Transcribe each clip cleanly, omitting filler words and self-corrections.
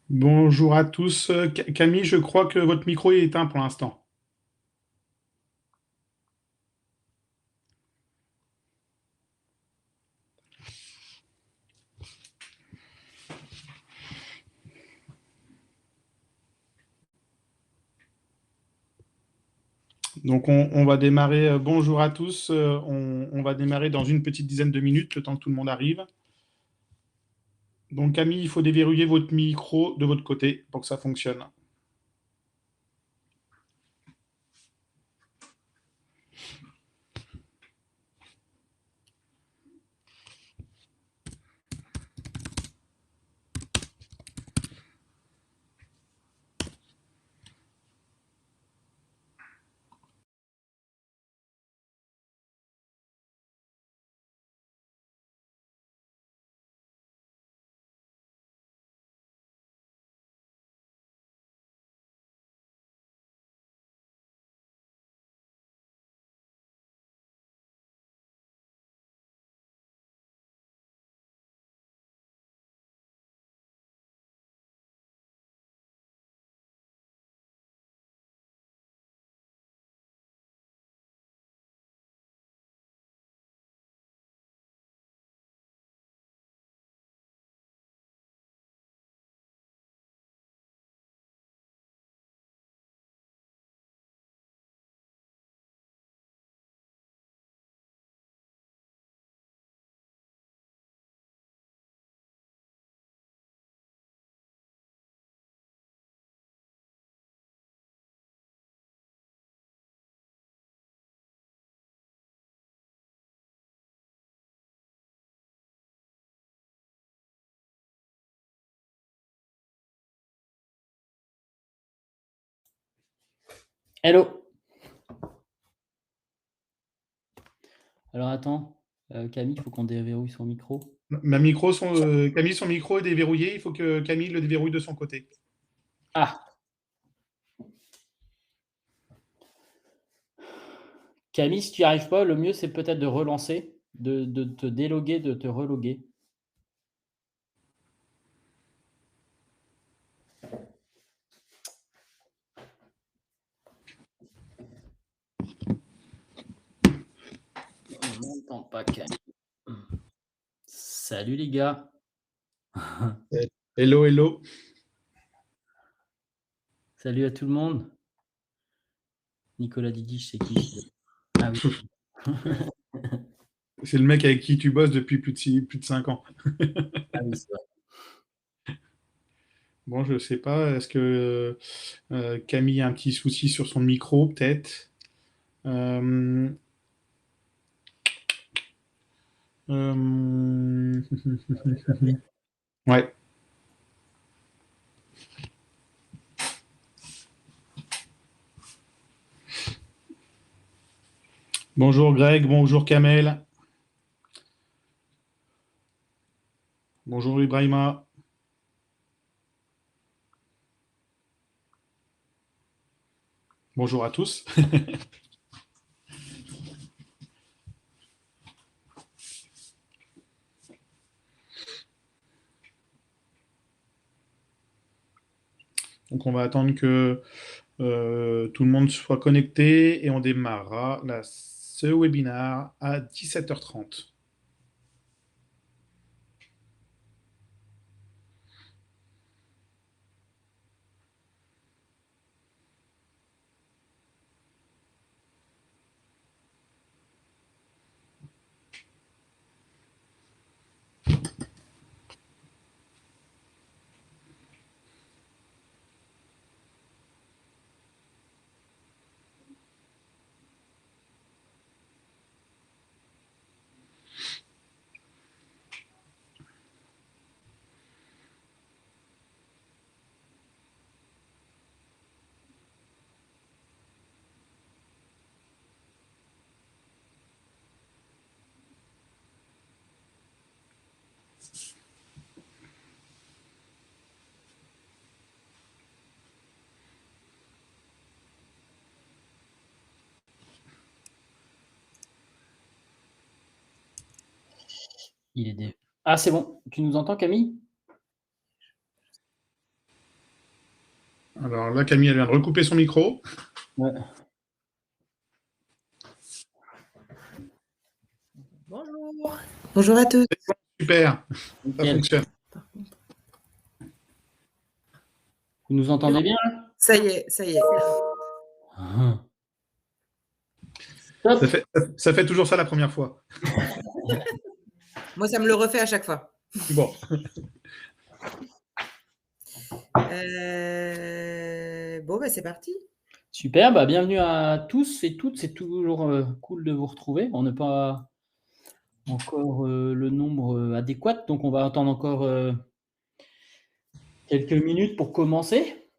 Bonjour à tous. Camille, je crois que votre micro est éteint pour l'instant. Donc on va démarrer. Bonjour à tous. On va démarrer dans une petite dizaine de minutes, le temps que tout le monde arrive. Donc Camille, il faut déverrouiller votre micro de votre côté pour que ça fonctionne. Hello. Alors attends, Camille, il faut qu'on déverrouille son micro. Camille, son micro est déverrouillé. Il faut que Camille le déverrouille de son côté. Ah, Camille, si tu n'y arrives pas, le mieux c'est peut-être de relancer, de te déloguer, de te reloguer. On n'entend pas Camille. Salut les gars. Hello, hello. Salut à tout le monde. Nicolas Didiche, c'est qui? Ah oui. C'est le mec avec qui tu bosses depuis plus de 5 ans. Ah oui, c'est vrai. Bon, je sais pas. Est-ce que Camille a un petit souci sur son micro, peut-être? Euh, euh, Ouais. Bonjour Greg, bonjour Kamel, bonjour Ibrahima. Bonjour à tous. Donc on va attendre que tout le monde soit connecté et on démarrera ce webinaire à 17h30. Ah, c'est bon. Tu nous entends, Camille? Alors là, Camille, elle vient de recouper son micro. Ouais. Bonjour. Bonjour à tous. Super, ça Nickel. fonctionne. Vous nous entendez bien? Ça y est, ça y est. Ah. Top. Ça fait toujours ça la première fois. Moi, ça me le refait à chaque fois. Bon. Bon, bah, c'est parti. Super, bah, bienvenue à tous et toutes. C'est toujours cool de vous retrouver. On n'a pas encore le nombre adéquat, donc on va attendre encore quelques minutes pour commencer.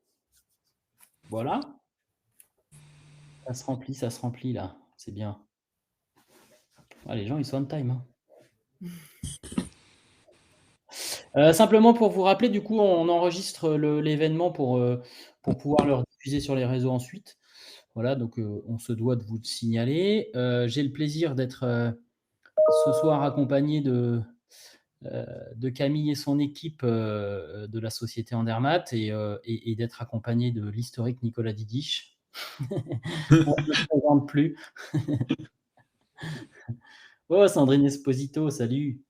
Voilà. Ça se remplit là. C'est bien. Ah, les gens, ils sont on time. Simplement pour vous rappeler, du coup, on enregistre l'événement pour pouvoir le diffuser sur les réseaux ensuite. Voilà, donc on se doit de vous le signaler. J'ai le plaisir d'être ce soir accompagné de Camille et son équipe de la société Andermatt et d'être accompagné de l'historique Nicolas Didiche. On ne se présente plus. Oh, Sandrine Esposito, salut.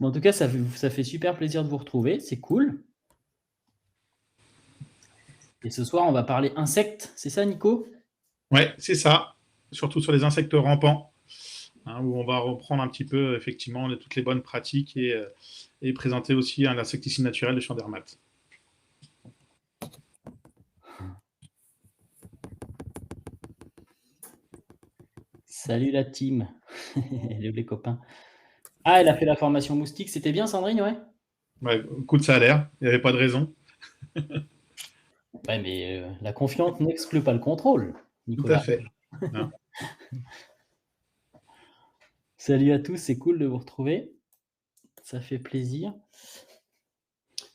Mais en tout cas, ça fait super plaisir de vous retrouver, c'est cool. Et ce soir, on va parler insectes, c'est ça, Nico? Ouais, c'est ça. Surtout sur les insectes rampants, hein, où on va reprendre un petit peu, effectivement, toutes les bonnes pratiques et présenter aussi l'insecticide naturel de chez Andermatt. Salut la team, les copains. Ah, elle a fait la formation moustique, c'était bien Sandrine, ouais? Ouais, écoute, ça a l'air, il n'y avait pas de raison. Ouais, mais la confiance n'exclut pas le contrôle, Tout à Nicolas. fait. Hein. Salut à tous, c'est cool de vous retrouver. Ça fait plaisir.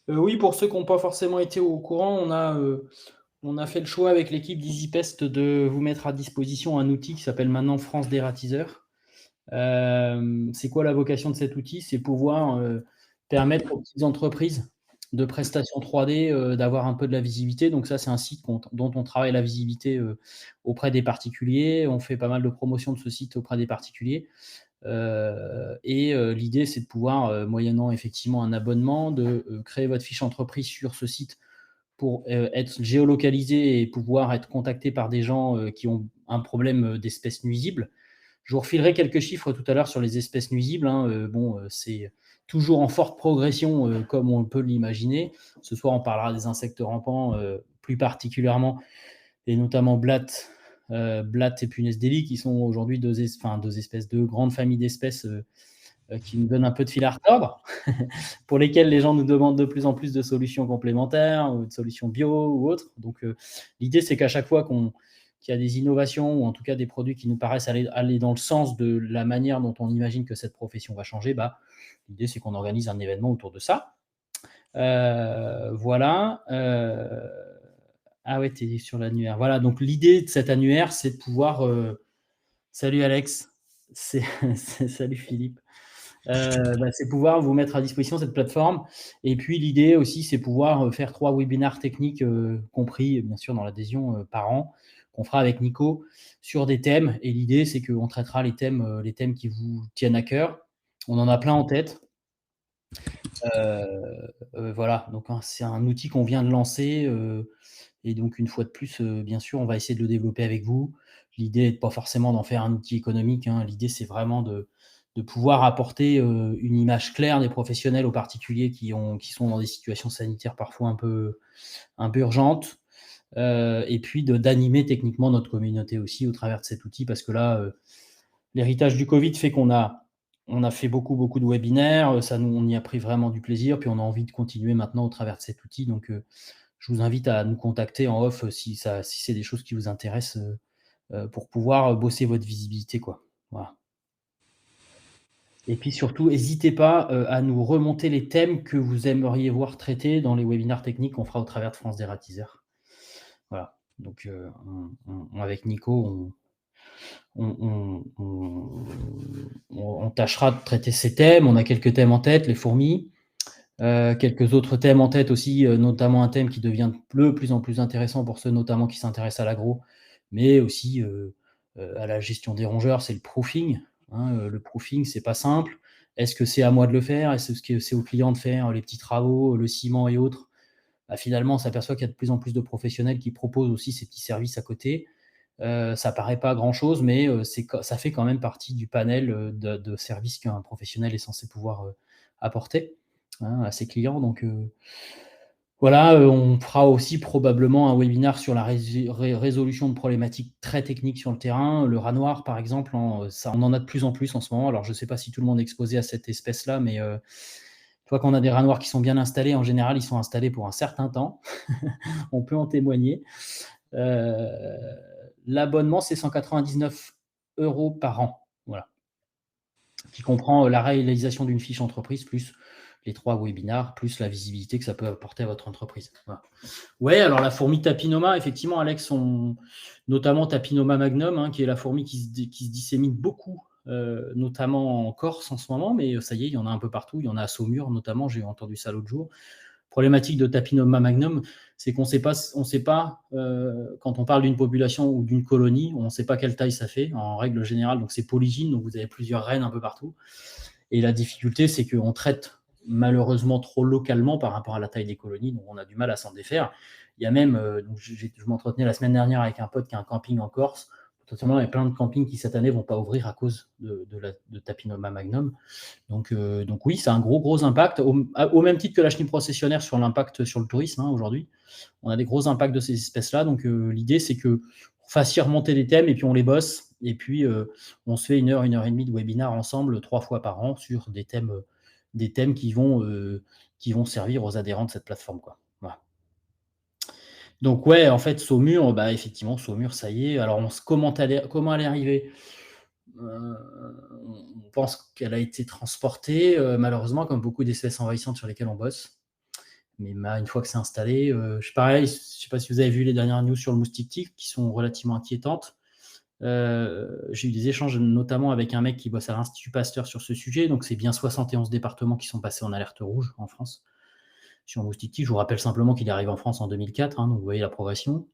Oui, pour ceux qui n'ont pas forcément été au courant, on a fait le choix avec l'équipe d'EasyPest de vous mettre à disposition un outil qui s'appelle maintenant France Dératiseur. C'est quoi la vocation de cet outil? C'est pouvoir permettre aux petites entreprises de prestations 3D d'avoir un peu de la visibilité. Donc ça, c'est un site dont on travaille la visibilité auprès des particuliers. On fait pas mal de promotion de ce site auprès des particuliers. L'idée, c'est de pouvoir, moyennant effectivement un abonnement, de créer votre fiche entreprise sur ce site pour être géolocalisé et pouvoir être contacté par des gens qui ont un problème d'espèces nuisibles. Je vous refilerai quelques chiffres tout à l'heure sur les espèces nuisibles. C'est toujours en forte progression, comme on peut l'imaginer. Ce soir, on parlera des insectes rampants, plus particulièrement, et notamment blattes et punaises d'Élie, qui sont aujourd'hui deux espèces, deux grandes familles d'espèces qui nous donnent un peu de fil à retordre, pour lesquelles les gens nous demandent de plus en plus de solutions complémentaires, ou de solutions bio ou autres. Donc, l'idée, c'est qu'à chaque fois qu'il y a des innovations, ou en tout cas des produits qui nous paraissent aller dans le sens de la manière dont on imagine que cette profession va changer, l'idée, c'est qu'on organise un événement autour de ça. Voilà. Ah ouais, tu es sur l'annuaire. Voilà, donc l'idée de cet annuaire, c'est de pouvoir... Salut Alex, salut Philippe. C'est pouvoir vous mettre à disposition cette plateforme. Et puis l'idée aussi, c'est pouvoir faire 3 webinaires techniques, compris bien sûr dans l'adhésion par an, qu'on fera avec Nico sur des thèmes. Et l'idée, c'est qu'on traitera les thèmes qui vous tiennent à cœur. On en a plein en tête. Voilà, donc c'est un outil qu'on vient de lancer. Et donc, une fois de plus, bien sûr, on va essayer de le développer avec vous. L'idée n'est pas forcément d'en faire un outil économique. L'idée, c'est vraiment de pouvoir apporter une image claire des professionnels aux particuliers qui sont dans des situations sanitaires parfois un peu urgentes. Et puis d'animer techniquement notre communauté aussi au travers de cet outil, parce que là, l'héritage du Covid fait qu'on a fait beaucoup de webinaires. On y a pris vraiment du plaisir. Puis on a envie de continuer maintenant au travers de cet outil. Donc, je vous invite à nous contacter en off si c'est des choses qui vous intéressent pour pouvoir bosser votre visibilité, quoi. Voilà. Et puis surtout, n'hésitez pas à nous remonter les thèmes que vous aimeriez voir traités dans les webinaires techniques qu'on fera au travers de France Dératiseur. Voilà. Donc, avec Nico, on tâchera de traiter ces thèmes. On a quelques thèmes en tête, les fourmis. Quelques autres thèmes en tête aussi, notamment un thème qui devient de plus en plus intéressant pour ceux notamment qui s'intéressent à l'agro, mais aussi à la gestion des rongeurs, c'est le proofing. Le proofing, c'est pas simple. Est-ce que c'est à moi de le faire? Est-ce que c'est au client de faire les petits travaux, le ciment et autres? Finalement, on s'aperçoit qu'il y a de plus en plus de professionnels qui proposent aussi ces petits services à côté. Ça paraît pas grand-chose, mais ça fait quand même partie du panel de services qu'un professionnel est censé pouvoir apporter à ses clients. Donc voilà, on fera aussi probablement un webinaire sur la résolution de problématiques très techniques sur le terrain. Le rat noir, par exemple, ça, on en a de plus en plus en ce moment. Alors, je ne sais pas si tout le monde est exposé à cette espèce-là, mais toi, quand on a des rats noirs qui sont bien installés, en général, ils sont installés pour un certain temps. On peut en témoigner. L'abonnement, c'est 199 € par an. Voilà. Qui comprend la réalisation d'une fiche entreprise, plus les 3 webinars, plus la visibilité que ça peut apporter à votre entreprise. Voilà. Ouais, alors la fourmi Tapinoma, effectivement, Alex, notamment Tapinoma magnum, qui est la fourmi qui se dissémine beaucoup, notamment en Corse en ce moment, mais ça y est, il y en a un peu partout. Il y en a à Saumur, notamment, j'ai entendu ça l'autre jour. Problématique de Tapinoma magnum, c'est qu'on ne sait pas quand on parle d'une population ou d'une colonie, on ne sait pas quelle taille ça fait, en règle générale. Donc, c'est polygyne, donc vous avez plusieurs reines un peu partout. Et la difficulté, c'est qu'on traite malheureusement trop localement par rapport à la taille des colonies, donc on a du mal à s'en défaire. Il y a même, je m'entretenais la semaine dernière avec un pote qui a un camping en Corse. Potentiellement, il y a plein de campings qui cette année ne vont pas ouvrir à cause de Tapinoma magnum. Donc oui, c'est un gros impact, au même titre que la chenille processionnaire sur l'impact sur le tourisme aujourd'hui. On a des gros impacts de ces espèces-là. Donc l'idée, c'est qu'on fasse remonter les thèmes et puis on les bosse. Et puis on se fait 1 heure et demie de webinar ensemble 3 fois par an sur des thèmes qui vont servir aux adhérents de cette plateforme, quoi. Voilà. Donc ouais, en fait, Saumur, effectivement, Saumur, ça y est. Alors, comment elle est arrivée? On pense qu'elle a été transportée, malheureusement, comme beaucoup d'espèces envahissantes sur lesquelles on bosse. Mais une fois que c'est installé, pareil, je ne sais pas si vous avez vu les dernières news sur le moustique tigre qui sont relativement inquiétantes. J'ai eu des échanges notamment avec un mec qui bosse à l'Institut Pasteur sur ce sujet. Donc, c'est bien 71 départements qui sont passés en alerte rouge en France sur le moustique tigre. Je vous rappelle simplement qu'il est arrivé en France en 2004, donc vous voyez la progression.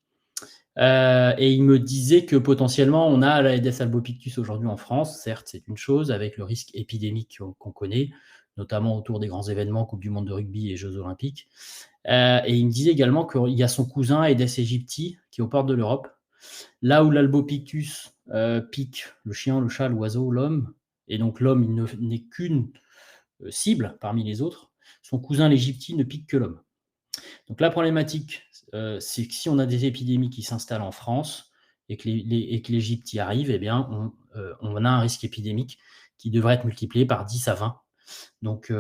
Et il me disait que potentiellement, on a l'Aedes albopictus aujourd'hui en France. Certes, c'est une chose, avec le risque épidémique qu'on connaît, notamment autour des grands événements, Coupe du monde de rugby et Jeux olympiques. Et il me disait également qu'il y a son cousin Aedes aegypti qui est aux portes de l'Europe. Là où l'albopictus pique le chien, le chat, l'oiseau, l'homme, et donc l'homme il n'est qu'une cible parmi les autres, son cousin l'égypti ne pique que l'homme. Donc la problématique, c'est que si on a des épidémies qui s'installent en France et que l'Égypte y arrive, eh bien, on a un risque épidémique qui devrait être multiplié par 10 à 20. Donc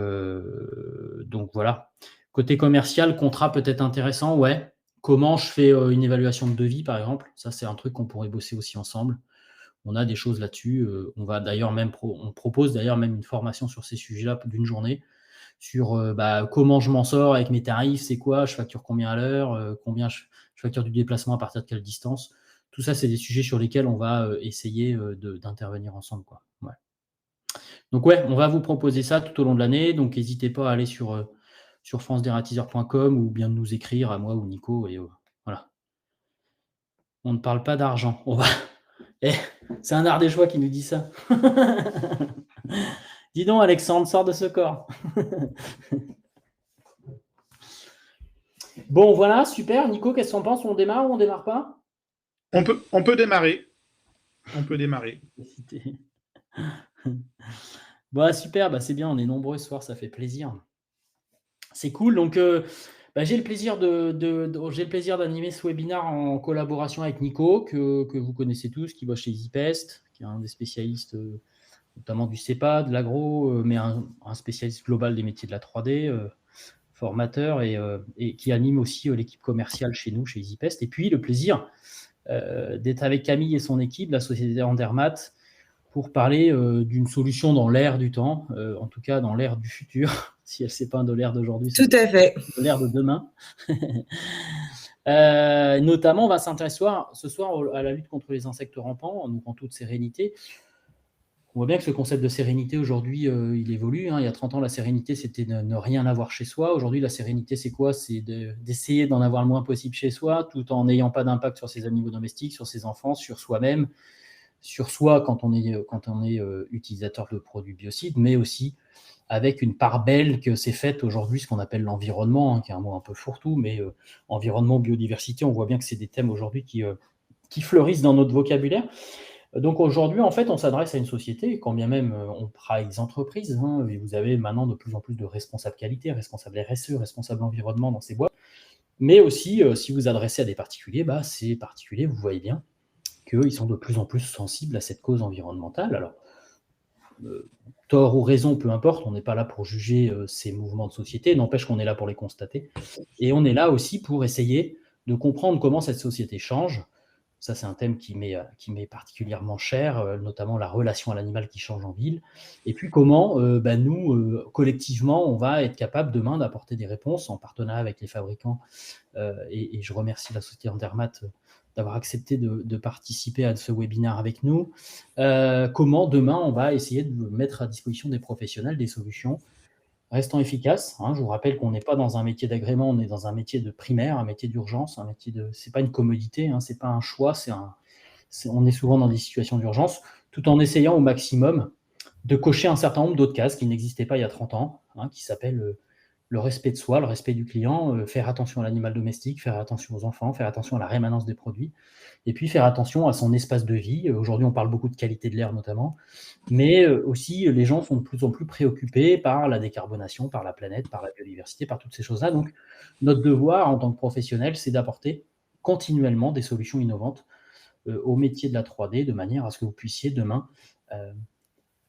voilà. Côté commercial, contrat peut-être intéressant, ouais. Comment je fais une évaluation de devis, par exemple? Ça, c'est un truc qu'on pourrait bosser aussi ensemble. On a des choses là-dessus. On va d'ailleurs on propose d'ailleurs même une formation sur ces sujets-là d'une journée sur comment je m'en sors avec mes tarifs, c'est quoi, je facture combien à l'heure, combien je facture du déplacement à partir de quelle distance. Tout ça, c'est des sujets sur lesquels on va essayer d'intervenir ensemble, quoi. Ouais. Donc ouais, on va vous proposer ça tout au long de l'année. Donc n'hésitez pas à aller sur francedératiseur.com ou bien nous écrire à moi ou Nico. Et voilà. On ne parle pas d'argent. C'est un Ardéchois qui nous dit ça. Dis donc, Alexandre, sors de ce corps. Bon, voilà, super. Nico, qu'est-ce qu'on pense? On démarre ou on démarre pas? On peut démarrer. On peut démarrer. Super, c'est bien, on est nombreux ce soir, ça fait plaisir. C'est cool. Donc, j'ai le plaisir d'animer ce webinaire en collaboration avec Nico, que vous connaissez tous, qui bosse chez EasyPest, qui est un des spécialistes notamment du CEPA, de l'agro, mais un spécialiste global des métiers de la 3D, formateur et qui anime aussi l'équipe commerciale chez nous, chez EasyPest. Et puis, le plaisir d'être avec Camille et son équipe, la société Andermatt, pour parler d'une solution dans l'ère du temps, en tout cas dans l'ère du futur, si elle ne s'est pas de l'ère d'aujourd'hui. Tout à fait. De l'ère de demain. Notamment, on va s'intéresser ce soir à la lutte contre les insectes rampants, donc en toute sérénité. On voit bien que ce concept de sérénité, aujourd'hui, il évolue. Il y a 30 ans, la sérénité, c'était ne rien avoir chez soi. Aujourd'hui, la sérénité, c'est quoi? C'est d'essayer d'en avoir le moins possible chez soi, tout en n'ayant pas d'impact sur ses animaux domestiques, sur ses enfants, sur soi-même, sur soi quand on est utilisateur de produits biocides, mais aussi avec une part belle que c'est faite aujourd'hui, ce qu'on appelle l'environnement, qui est un mot un peu fourre-tout, mais environnement, biodiversité, on voit bien que c'est des thèmes aujourd'hui qui fleurissent dans notre vocabulaire. Donc aujourd'hui, en fait, on s'adresse à une société, quand bien même on travaille avec des entreprises, et vous avez maintenant de plus en plus de responsables qualité, responsables RSE, responsables environnement dans ces boîtes, mais aussi, si vous adressez à des particuliers, ces particuliers, vous voyez bien qu'ils sont de plus en plus sensibles à cette cause environnementale. Alors, tort ou raison, peu importe, on n'est pas là pour juger ces mouvements de société, n'empêche qu'on est là pour les constater. Et on est là aussi pour essayer de comprendre comment cette société change. Ça, c'est un thème qui m'est particulièrement cher, notamment la relation à l'animal qui change en ville. Et puis comment, nous, collectivement, on va être capable demain d'apporter des réponses en partenariat avec les fabricants. Et je remercie la société Andermatt d'avoir accepté de participer à ce webinaire avec nous. Comment demain, on va essayer de mettre à disposition des professionnels des solutions restant efficaces. Je vous rappelle qu'on n'est pas dans un métier d'agrément, on est dans un métier de primaire, un métier d'urgence, c'est pas une commodité, c'est pas un choix, on est souvent dans des situations d'urgence, tout en essayant au maximum de cocher un certain nombre d'autres cases qui n'existaient pas il y a 30 ans, qui s'appellent le respect de soi, le respect du client, faire attention à l'animal domestique, faire attention aux enfants, faire attention à la rémanence des produits, et puis faire attention à son espace de vie. Aujourd'hui, on parle beaucoup de qualité de l'air notamment, mais aussi les gens sont de plus en plus préoccupés par la décarbonation, par la planète, par la biodiversité, par toutes ces choses-là. Donc, notre devoir en tant que professionnel, c'est d'apporter continuellement des solutions innovantes au métier de la 3D, de manière à ce que vous puissiez demain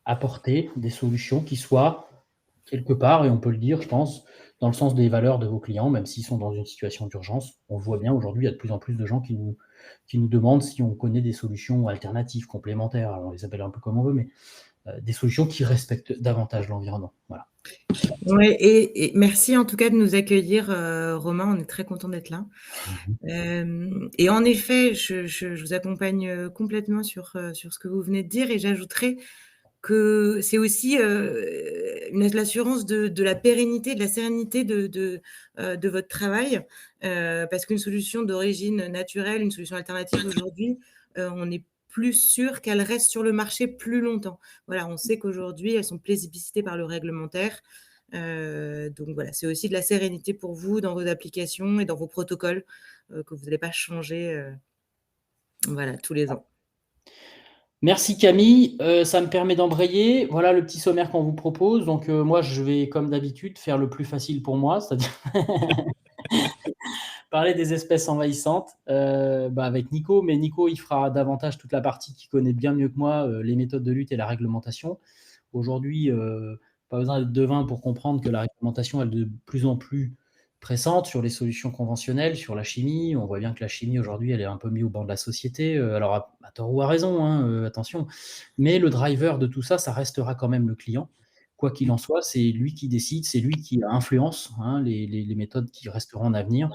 apporter des solutions qui soient quelque part, et on peut le dire, je pense, dans le sens des valeurs de vos clients, même s'ils sont dans une situation d'urgence. On le voit bien, aujourd'hui, il y a de plus en plus de gens qui nous demandent si on connaît des solutions alternatives, complémentaires, alors on les appelle un peu comme on veut, mais des solutions qui respectent davantage l'environnement. Voilà. Ouais, et merci en tout cas de nous accueillir, Romain, on est très content d'être là. Et en effet, je vous accompagne complètement sur ce que vous venez de dire, et j'ajouterais que c'est aussi l'assurance de la pérennité, de la sérénité de votre travail, parce qu'une solution d'origine naturelle, une solution alternative aujourd'hui, on est plus sûr qu'elle reste sur le marché plus longtemps. Voilà, on sait qu'aujourd'hui, elles sont plébiscitées par le réglementaire. Donc voilà, c'est aussi de la sérénité pour vous dans vos applications et dans vos protocoles que vous n'allez pas changer voilà, tous les ans. Merci Camille, ça me permet d'embrayer. Voilà le petit sommaire qu'on vous propose. Donc moi, je vais, comme d'habitude, faire le plus facile pour moi, c'est-à-dire parler des espèces envahissantes avec Nico. Mais Nico, il fera davantage toute la partie qui connaît bien mieux que moi les méthodes de lutte et la réglementation. Aujourd'hui, pas besoin d'être devin pour comprendre que la réglementation est de plus en plus pressante sur les solutions conventionnelles, sur la chimie. On voit bien que la chimie, aujourd'hui, elle est un peu mise au banc de la société. Alors, à tort ou à raison, attention. Mais le driver de tout ça, ça restera quand même le client. Quoi qu'il en soit, c'est lui qui décide, c'est lui qui influence les méthodes qui resteront en avenir.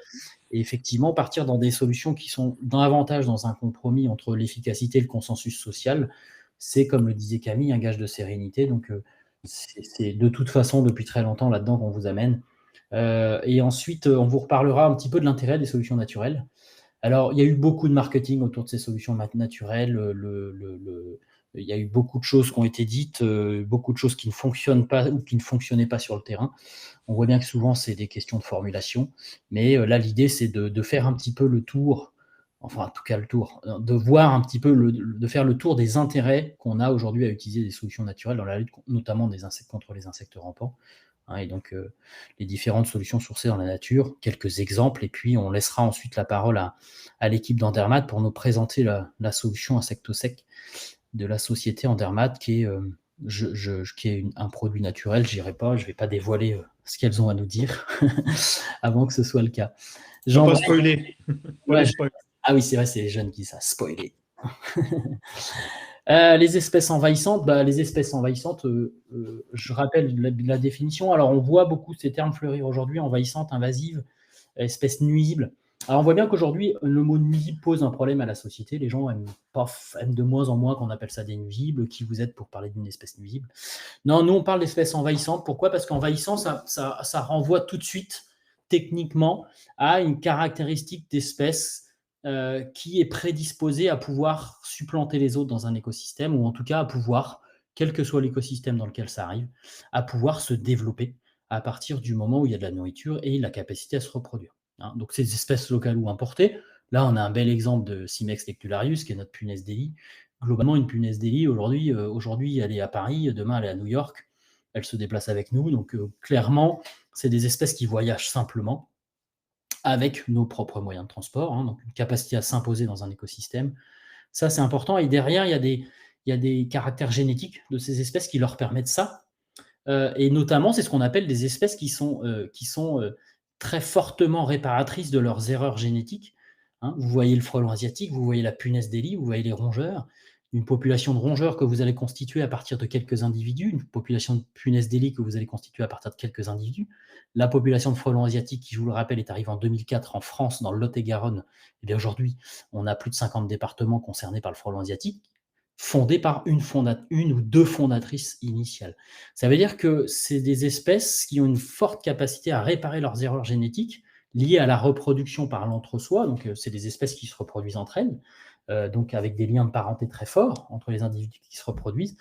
Et effectivement, partir dans des solutions qui sont davantage dans un compromis entre l'efficacité et le consensus social, c'est, comme le disait Camille, un gage de sérénité. Donc, c'est de toute façon depuis très longtemps là-dedans qu'on vous amène. Et ensuite, on vous reparlera un petit peu de l'intérêt des solutions naturelles. Alors, il y a eu beaucoup de marketing autour de ces solutions naturelles. Il y a eu beaucoup de choses qui ont été dites, beaucoup de choses qui ne fonctionnent pas ou qui ne fonctionnaient pas sur le terrain. On voit bien que souvent, c'est des questions de formulation. Mais là, l'idée, c'est de faire un petit peu le tour, enfin, en tout cas, le tour, de voir un petit peu, de faire le tour des intérêts qu'on a aujourd'hui à utiliser des solutions naturelles dans la lutte, notamment contre les insectes rampants. Et donc, les différentes solutions sourcées dans la nature, quelques exemples, et puis on laissera ensuite la parole à l'équipe d'Andermatt pour nous présenter la solution insectosec de la société Andermatt, qui est un produit naturel. Je ne vais pas dévoiler ce qu'elles ont à nous dire avant que ce soit le cas. Jean, pas spoiler. Ouais, ah oui, c'est vrai, c'est les jeunes qui savent spoiler. Les espèces envahissantes, je rappelle la définition. Alors, on voit beaucoup ces termes fleurir aujourd'hui, envahissantes, invasives, espèces nuisibles. Alors, on voit bien qu'aujourd'hui, le mot nuisible pose un problème à la société. Les gens aiment de moins en moins qu'on appelle ça des nuisibles. Qui vous êtes pour parler d'une espèce nuisible? Non, nous, on parle d'espèces envahissantes. Pourquoi? Parce qu'envahissant, ça renvoie tout de suite, techniquement, à une caractéristique d'espèce qui est prédisposée à pouvoir supplanter les autres dans un écosystème, ou en tout cas à pouvoir, quel que soit l'écosystème dans lequel ça arrive, à pouvoir se développer à partir du moment où il y a de la nourriture et la capacité à se reproduire. Hein. Donc, ces espèces locales ou importées, là, on a un bel exemple de Cimex lectularius, qui est notre punaise des lits. Globalement, une punaise des lits, aujourd'hui, elle est à Paris, demain, elle est à New York. Elle se déplace avec nous. Donc, clairement, c'est des espèces qui voyagent simplement avec nos propres moyens de transport, hein, donc une capacité à s'imposer dans un écosystème. Ça, c'est important. Et derrière, il y a des caractères génétiques de ces espèces qui leur permettent ça. Et notamment, c'est ce qu'on appelle des espèces qui sont très fortement réparatrices de leurs erreurs génétiques. Hein. Vous voyez le frelon asiatique, vous voyez la punaise des lits, vous voyez les rongeurs. Une population de rongeurs que vous allez constituer à partir de quelques individus, une population de punaises des lits que vous allez constituer à partir de quelques individus. La population de frelons asiatiques, qui, je vous le rappelle, est arrivée en 2004 en France, dans le Lot-et-Garonne. Et bien aujourd'hui, on a plus de 50 départements concernés par le frelon asiatique, fondés par une ou deux fondatrices initiales. Ça veut dire que c'est des espèces qui ont une forte capacité à réparer leurs erreurs génétiques liées à la reproduction par l'entre-soi. Donc, c'est des espèces qui se reproduisent entre elles, donc avec des liens de parenté très forts entre les individus qui se reproduisent.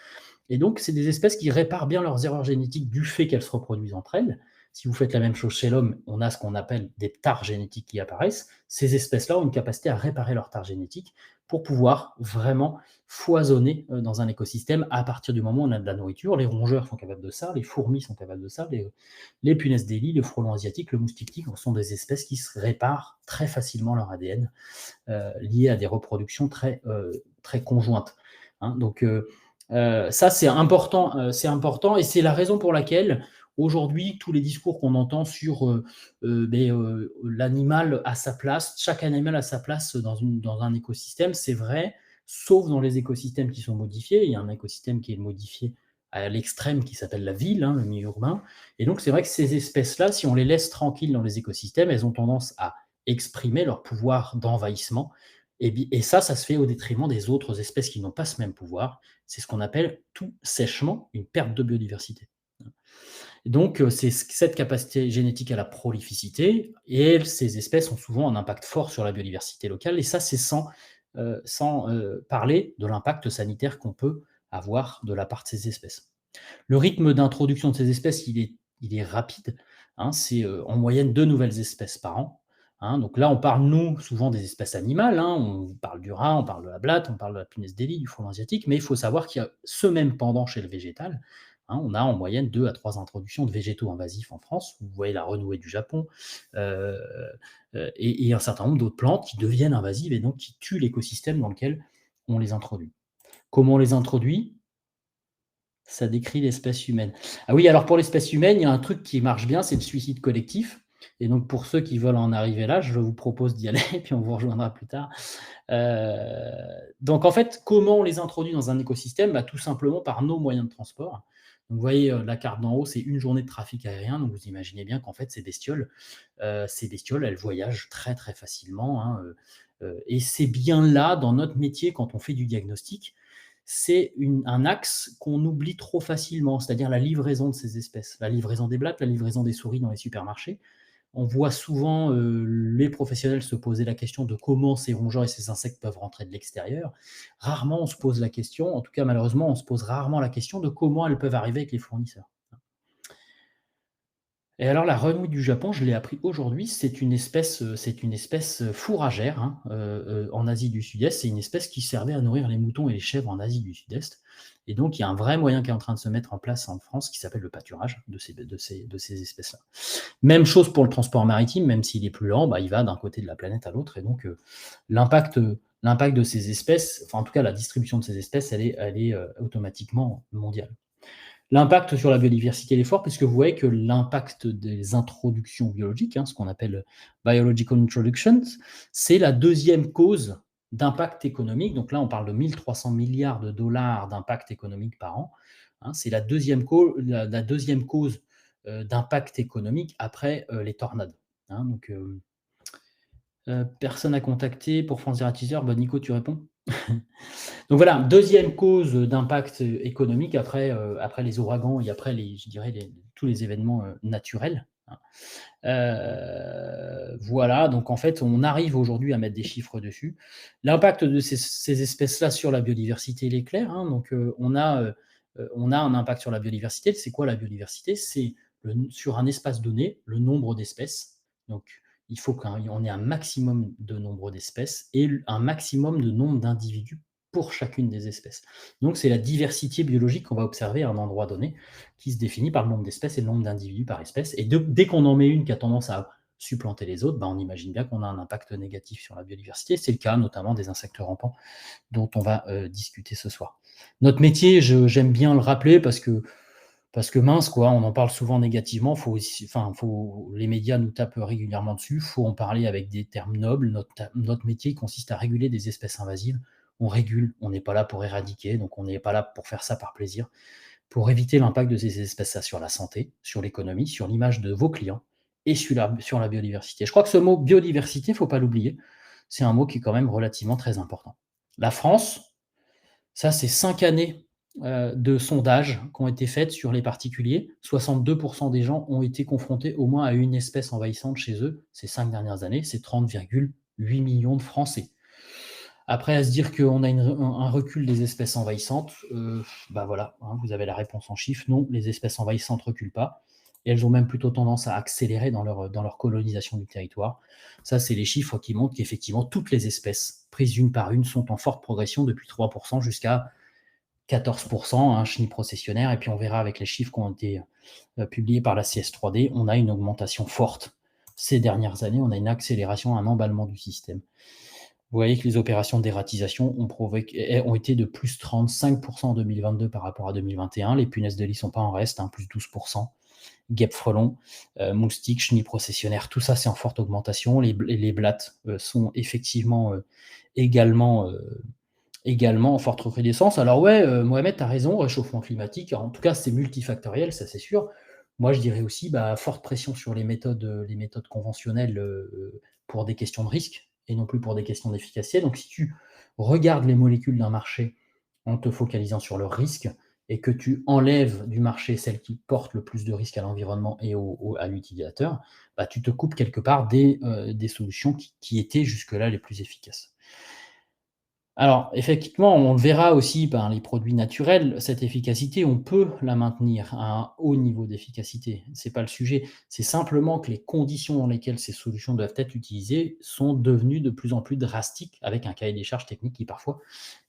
Et donc, c'est des espèces qui réparent bien leurs erreurs génétiques du fait qu'elles se reproduisent entre elles. Si vous faites la même chose chez l'homme, on a ce qu'on appelle des tares génétiques qui apparaissent. Ces espèces-là ont une capacité à réparer leurs tares génétiques pour pouvoir vraiment foisonner dans un écosystème à partir du moment où on a de la nourriture. Les rongeurs sont capables de ça, les fourmis sont capables de ça, les punaises des lits, le frelon asiatique, le moustique tigre sont des espèces qui se réparent très facilement leur ADN lié à des reproductions très conjointes. Hein. Donc, ça, c'est important, et c'est la raison pour laquelle aujourd'hui, tous les discours qu'on entend sur l'animal à sa place, chaque animal a sa place dans un écosystème, c'est vrai, sauf dans les écosystèmes qui sont modifiés. Il y a un écosystème qui est modifié à l'extrême qui s'appelle la ville, hein, le milieu urbain. Et donc, c'est vrai que ces espèces-là, si on les laisse tranquilles dans les écosystèmes, elles ont tendance à exprimer leur pouvoir d'envahissement. Et ça se fait au détriment des autres espèces qui n'ont pas ce même pouvoir. C'est ce qu'on appelle tout sèchement une perte de biodiversité. Donc, c'est cette capacité génétique à la prolificité, et ces espèces ont souvent un impact fort sur la biodiversité locale, et ça, c'est sans parler de l'impact sanitaire qu'on peut avoir de la part de ces espèces. Le rythme d'introduction de ces espèces, il est rapide. Hein, c'est en moyenne 2 nouvelles espèces par an. Hein, donc là, on parle, nous, souvent des espèces animales. Hein, on parle du rat, on parle de la blatte, on parle de la punaise des lits, du frelon asiatique, mais il faut savoir qu'il y a ce même pendant chez le végétal. Hein, on a en moyenne 2 à 3 introductions de végétaux invasifs en France. Vous voyez la renouée du Japon, et un certain nombre d'autres plantes qui deviennent invasives et donc qui tuent l'écosystème dans lequel on les introduit. Comment on les introduit ? Ça décrit l'espèce humaine. Ah oui, alors pour l'espèce humaine, il y a un truc qui marche bien, c'est le suicide collectif. Et donc pour ceux qui veulent en arriver là, je vous propose d'y aller, puis on vous rejoindra plus tard. Donc en fait, comment on les introduit dans un écosystème? Tout simplement par nos moyens de transport. Donc vous voyez la carte d'en haut, c'est une journée de trafic aérien. Donc vous imaginez bien qu'en fait, ces bestioles, elles voyagent très très facilement. Hein, et c'est bien là, dans notre métier, quand on fait du diagnostic, c'est un axe qu'on oublie trop facilement, c'est-à-dire la livraison de ces espèces, la livraison des blattes, la livraison des souris dans les supermarchés. On voit souvent les professionnels se poser la question de comment ces rongeurs et ces insectes peuvent rentrer de l'extérieur. Rarement on se pose la question, en tout cas malheureusement, on se pose rarement la question de comment elles peuvent arriver avec les fournisseurs. Et alors la renouille du Japon, je l'ai appris aujourd'hui, c'est une espèce fourragère, hein, en Asie du Sud-Est. C'est une espèce qui servait à nourrir les moutons et les chèvres en Asie du Sud-Est. Et donc il y a un vrai moyen qui est en train de se mettre en place en France qui s'appelle le pâturage de ces espèces-là. Même chose pour le transport maritime, même s'il est plus lent, il va d'un côté de la planète à l'autre. Et donc l'impact de ces espèces, enfin en tout cas la distribution de ces espèces, elle est automatiquement mondiale. L'impact sur la biodiversité est fort, puisque vous voyez que l'impact des introductions biologiques, hein, ce qu'on appelle biological introductions, c'est la deuxième cause d'impact économique. Donc là, on parle de 1300 milliards de dollars d'impact économique par an. Hein, c'est la deuxième cause d'impact économique après les tornades. Hein, donc, Personne à contacter pour France Direct Teaser. Bah, Nico, tu réponds? Donc voilà, deuxième cause d'impact économique après les ouragans et après je dirais tous les événements naturels. Hein. Voilà, donc en fait, on arrive aujourd'hui à mettre des chiffres dessus. L'impact de ces espèces-là sur la biodiversité, il est clair. Hein. Donc on a un impact sur la biodiversité. C'est quoi la biodiversité? C'est sur un espace donné, le nombre d'espèces. Donc il faut qu'on ait un maximum de nombre d'espèces et un maximum de nombre d'individus pour chacune des espèces. Donc c'est la diversité biologique qu'on va observer à un endroit donné, qui se définit par le nombre d'espèces et le nombre d'individus par espèce. Et dès qu'on en met une qui a tendance à supplanter les autres, on imagine bien qu'on a un impact négatif sur la biodiversité. C'est le cas notamment des insectes rampants dont on va discuter ce soir. Notre métier, j'aime bien le rappeler parce que mince, quoi, on en parle souvent négativement. Les médias nous tapent régulièrement dessus. Il faut en parler avec des termes nobles. Notre métier consiste à réguler des espèces invasives. On régule, on n'est pas là pour éradiquer, donc on n'est pas là pour faire ça par plaisir. Pour éviter l'impact de ces espèces-là sur la santé, sur l'économie, sur l'image de vos clients et sur la biodiversité. Je crois que ce mot biodiversité, il ne faut pas l'oublier, c'est un mot qui est quand même relativement très important. La France, ça c'est 5 années de sondages qui ont été faites sur les particuliers. 62% des gens ont été confrontés au moins à une espèce envahissante chez eux ces 5 dernières années. C'est 30,8 millions de Français. Après, à se dire qu'on a un recul des espèces envahissantes, voilà, hein, vous avez la réponse en chiffres. Non, les espèces envahissantes ne reculent pas. Et elles ont même plutôt tendance à accélérer dans leur colonisation du territoire. Ça, c'est les chiffres qui montrent qu'effectivement, toutes les espèces, prises une par une, sont en forte progression depuis 3% jusqu'à 14%, hein, chenilles processionnaires. Et puis, on verra avec les chiffres qui ont été publiés par la CS3D, on a une augmentation forte. Ces dernières années, on a une accélération, un emballement du système. Vous voyez que les opérations d'ératisation ont été de plus 35% en 2022 par rapport à 2021. Les punaises de lit ne sont pas en reste, hein, plus 12%. Guêpes frelons, moustiques, chenilles processionnaires, tout ça c'est en forte augmentation. Les blattes sont effectivement également en forte recrudescence. Alors ouais, Mohamed, tu as raison, réchauffement climatique, en tout cas c'est multifactoriel, ça c'est sûr. Moi je dirais aussi forte pression sur les méthodes conventionnelles pour des questions de risque et non plus pour des questions d'efficacité. Donc si tu regardes les molécules d'un marché en te focalisant sur le risque et que tu enlèves du marché celles qui portent le plus de risques à l'environnement et à l'utilisateur, tu te coupes quelque part des solutions qui étaient jusque-là les plus efficaces. Alors, effectivement, on le verra aussi par les produits naturels, cette efficacité, on peut la maintenir à un haut niveau d'efficacité. Ce n'est pas le sujet. C'est simplement que les conditions dans lesquelles ces solutions doivent être utilisées sont devenues de plus en plus drastiques, avec un cahier des charges technique qui parfois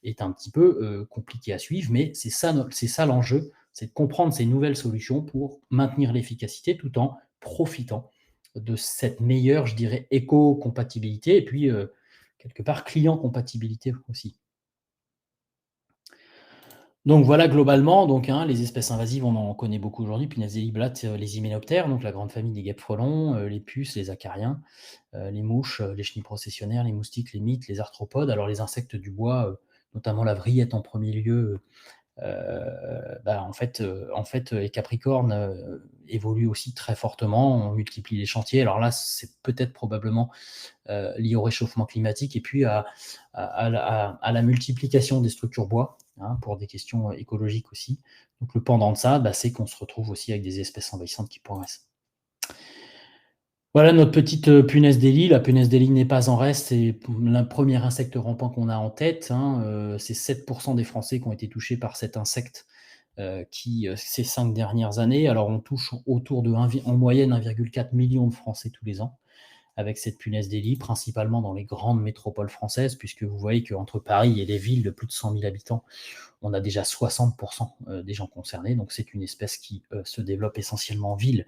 est un petit peu compliqué à suivre, mais c'est ça l'enjeu, c'est de comprendre ces nouvelles solutions pour maintenir l'efficacité tout en profitant de cette meilleure, je dirais, éco-compatibilité et puis quelque part client-compatibilité aussi. Donc voilà globalement, les espèces invasives, on en connaît beaucoup aujourd'hui, punaises de lit, blattes, les hyménoptères, donc la grande famille des guêpes frelons, les puces, les acariens, les mouches, les chenilles processionnaires, les moustiques, les mites, les arthropodes. Alors les insectes du bois, notamment la vrillette en premier lieu, les capricornes évoluent aussi très fortement, on multiplie les chantiers. Alors là, c'est peut-être probablement lié au réchauffement climatique et puis à la multiplication des structures bois, hein, pour des questions écologiques aussi. Donc le pendant de ça, c'est qu'on se retrouve aussi avec des espèces envahissantes qui progressent. Voilà notre petite punaise des lits. La punaise des lits n'est pas en reste, c'est le premier insecte rampant qu'on a en tête. Hein. C'est 7% des Français qui ont été touchés par cet insecte ces 5 dernières années. Alors on touche autour de en moyenne 1,4 million de Français tous les ans avec cette punaise des lits, principalement dans les grandes métropoles françaises, puisque vous voyez qu'entre Paris et les villes de plus de 100 000 habitants, on a déjà 60% des gens concernés. Donc c'est une espèce qui se développe essentiellement en ville.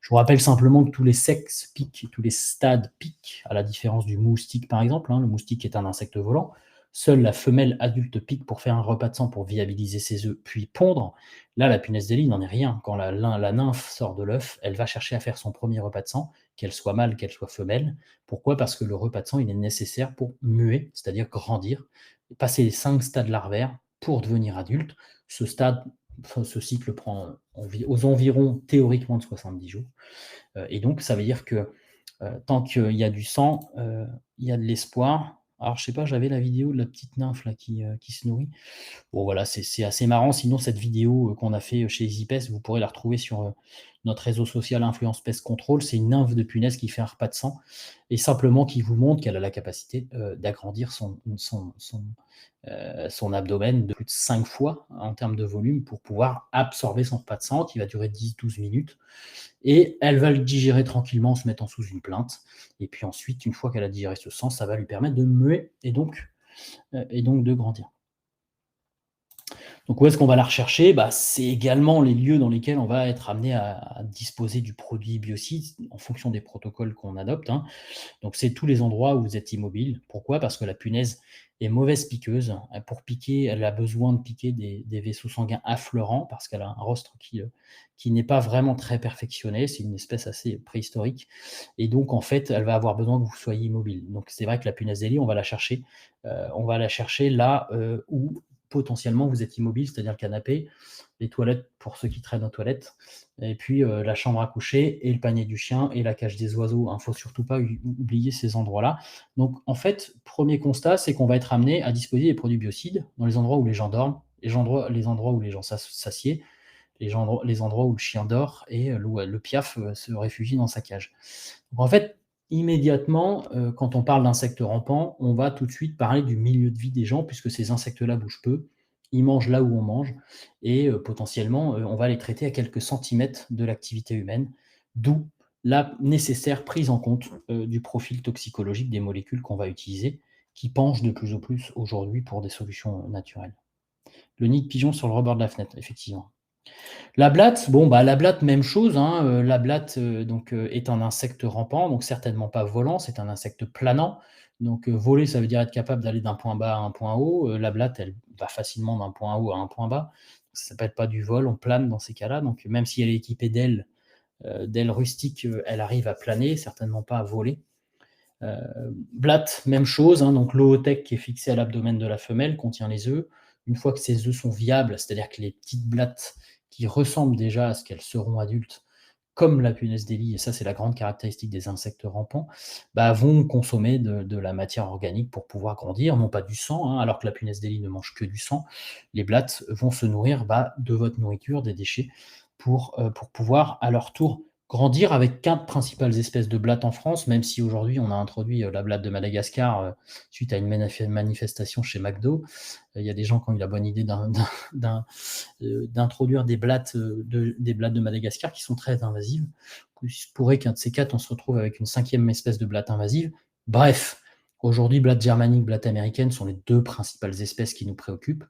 Je vous rappelle simplement que tous les sexes piquent, tous les stades piquent, à la différence du moustique par exemple. Hein. Le moustique est un insecte volant. Seule la femelle adulte pique pour faire un repas de sang pour viabiliser ses œufs, puis pondre. Là, la punaise des lits n'en est rien. Quand la nymphe sort de l'œuf, elle va chercher à faire son premier repas de sang, qu'elle soit mâle, qu'elle soit femelle. Pourquoi ? Parce que le repas de sang, il est nécessaire pour muer, c'est-à-dire grandir, passer les 5 stades larvaires pour devenir adulte. Ce cycle prend aux environs théoriquement de 70 jours. Et donc, ça veut dire que Tant qu'il y a du sang, il y a de l'espoir. Alors, je sais pas, j'avais la vidéo de la petite nymphe là qui se nourrit. Bon voilà, c'est assez marrant. Sinon, cette vidéo qu'on a fait chez EasyPest, vous pourrez la retrouver sur notre réseau social Influence Pest Control. C'est une nymphe de punaise qui fait un repas de sang et simplement qui vous montre qu'elle a la capacité d'agrandir son abdomen de plus de 5 fois en termes de volume pour pouvoir absorber son repas de sang qui va durer 10-12 minutes. Et elle va le digérer tranquillement en se mettant sous une plainte. Et puis ensuite, une fois qu'elle a digéré ce sang, ça va lui permettre de muer et donc de grandir. Donc où est-ce qu'on va la rechercher? C'est également les lieux dans lesquels on va être amené à disposer du produit biocide en fonction des protocoles qu'on adopte. Donc c'est tous les endroits où vous êtes immobile. Pourquoi? Parce que la punaise est mauvaise piqueuse. Pour piquer, elle a besoin de piquer des vaisseaux sanguins affleurants parce qu'elle a un rostre qui n'est pas vraiment très perfectionné. C'est une espèce assez préhistorique. Et donc, en fait, elle va avoir besoin que vous soyez immobile. Donc c'est vrai que la punaise des lits, on va la chercher là où potentiellement vous êtes immobile, c'est-à-dire le canapé, les toilettes pour ceux qui traînent aux toilettes, et puis la chambre à coucher et le panier du chien et la cage des oiseaux. Il ne faut surtout pas oublier ces endroits-là. Donc en fait, premier constat, c'est qu'on va être amené à disposer des produits biocides dans les endroits où les gens dorment, les endroits où les gens s'assiedent, les endroits où le chien dort et où le piaf se réfugie dans sa cage. Donc en fait, immédiatement, quand on parle d'insectes rampants, on va tout de suite parler du milieu de vie des gens, puisque ces insectes-là bougent peu, ils mangent là où on mange, et potentiellement, on va les traiter à quelques centimètres de l'activité humaine, d'où la nécessaire prise en compte du profil toxicologique des molécules qu'on va utiliser, qui penchent de plus en plus aujourd'hui pour des solutions naturelles. Le nid de pigeon sur le rebord de la fenêtre, effectivement. La blatte, la blatte, même chose. La blatte est un insecte rampant, donc certainement pas volant, c'est un insecte planant. Donc voler, ça veut dire être capable d'aller d'un point bas à un point haut. La blatte, elle va facilement d'un point haut à un point bas. Ça ne s'appelle pas du vol, on plane dans ces cas-là. Donc même si elle est équipée d'ailes rustiques, elle arrive à planer, certainement pas à voler. Blatte, même chose, donc l'ootech qui est fixé à l'abdomen de la femelle contient les œufs. Une fois que ces œufs sont viables, c'est-à-dire que les petites blattes qui ressemblent déjà à ce qu'elles seront adultes, comme la punaise des lits, et ça c'est la grande caractéristique des insectes rampants, vont consommer de la matière organique pour pouvoir grandir, non pas du sang, alors que la punaise des lits ne mange que du sang. Les blattes vont se nourrir de votre nourriture, des déchets, pour pouvoir à leur tour grandir avec 4 principales espèces de blattes en France, même si aujourd'hui on a introduit la blatte de Madagascar suite à une manifestation chez McDo. Il y a des gens qui ont eu la bonne idée d'introduire des blattes de Madagascar qui sont très invasives. Il se pourrait qu'un de ces 4, on se retrouve avec une 5e espèce de blatte invasive. Bref, aujourd'hui, blatte germanique, blatte américaine sont les 2 principales espèces qui nous préoccupent.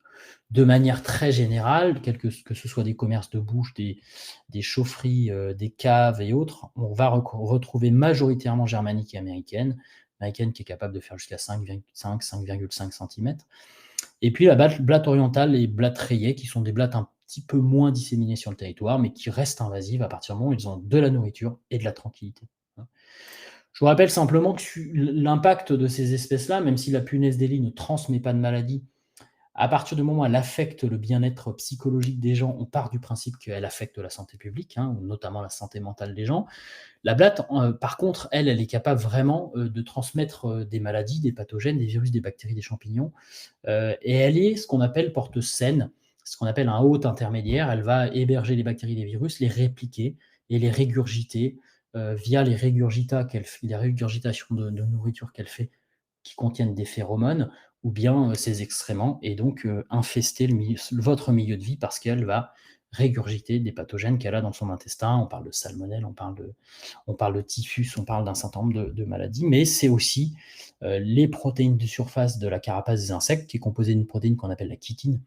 De manière très générale, que ce soit des commerces de bouche, des chaufferies, des caves et autres, on va retrouver majoritairement germanique et américaine qui est capable de faire jusqu'à 5,5 cm. Et puis la blatte orientale et blatte rayée, qui sont des blattes un petit peu moins disséminées sur le territoire, mais qui restent invasives à partir du moment où ils ont de la nourriture et de la tranquillité. Je vous rappelle simplement que l'impact de ces espèces-là, même si la punaise des lits ne transmet pas de maladie, à partir du moment où elle affecte le bien-être psychologique des gens, on part du principe qu'elle affecte la santé publique, notamment la santé mentale des gens. La blatte, par contre, elle est capable vraiment de transmettre des maladies, des pathogènes, des virus, des bactéries, des champignons. Et elle est ce qu'on appelle porteuse saine, ce qu'on appelle un hôte intermédiaire. Elle va héberger les bactéries et les virus, les répliquer et les régurgiter via les régurgitations de nourriture qu'elle fait qui contiennent des phéromones ou bien ses excréments, et donc infester votre milieu de vie parce qu'elle va régurgiter des pathogènes qu'elle a dans son intestin. On parle de salmonelle, on parle de typhus, on parle d'un certain nombre de maladies, mais c'est aussi les protéines de surface de la carapace des insectes, qui est composée d'une protéine qu'on appelle la chitine,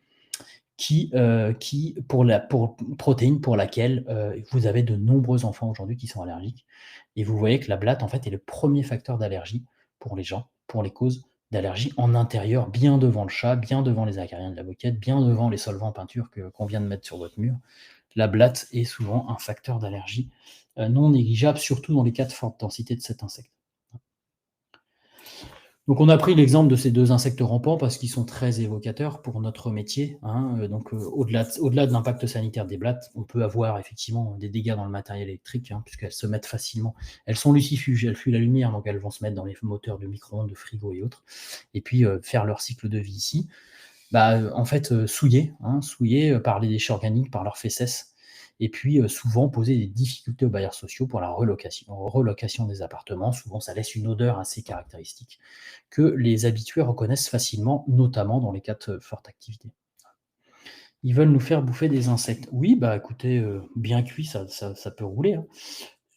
protéine pour laquelle vous avez de nombreux enfants aujourd'hui qui sont allergiques. Et vous voyez que la blatte, en fait, est le premier facteur d'allergie pour les gens, pour les causes d'allergie en intérieur, bien devant le chat, bien devant les acariens de la moquette, bien devant les solvants peinture qu'on vient de mettre sur votre mur. La blatte est souvent un facteur d'allergie non négligeable, surtout dans les cas de forte densité de cet insecte. Donc, on a pris l'exemple de ces 2 insectes rampants parce qu'ils sont très évocateurs pour notre métier, hein. Donc, au-delà de l'impact sanitaire des blattes, on peut avoir effectivement des dégâts dans le matériel électrique, hein, puisqu'elles se mettent facilement. Elles sont lucifuges, elles fuient la lumière, donc elles vont se mettre dans les moteurs de micro-ondes, de frigo et autres, et puis faire leur cycle de vie ici. En fait, souillées par les déchets organiques, par leurs fesses, et puis souvent poser des difficultés aux bailleurs sociaux pour la relocation des appartements. Souvent, ça laisse une odeur assez caractéristique que les habitués reconnaissent facilement, notamment dans les cas de forte activité. Ils veulent nous faire bouffer des insectes. Oui, écoutez, bien cuit, ça peut rouler, hein.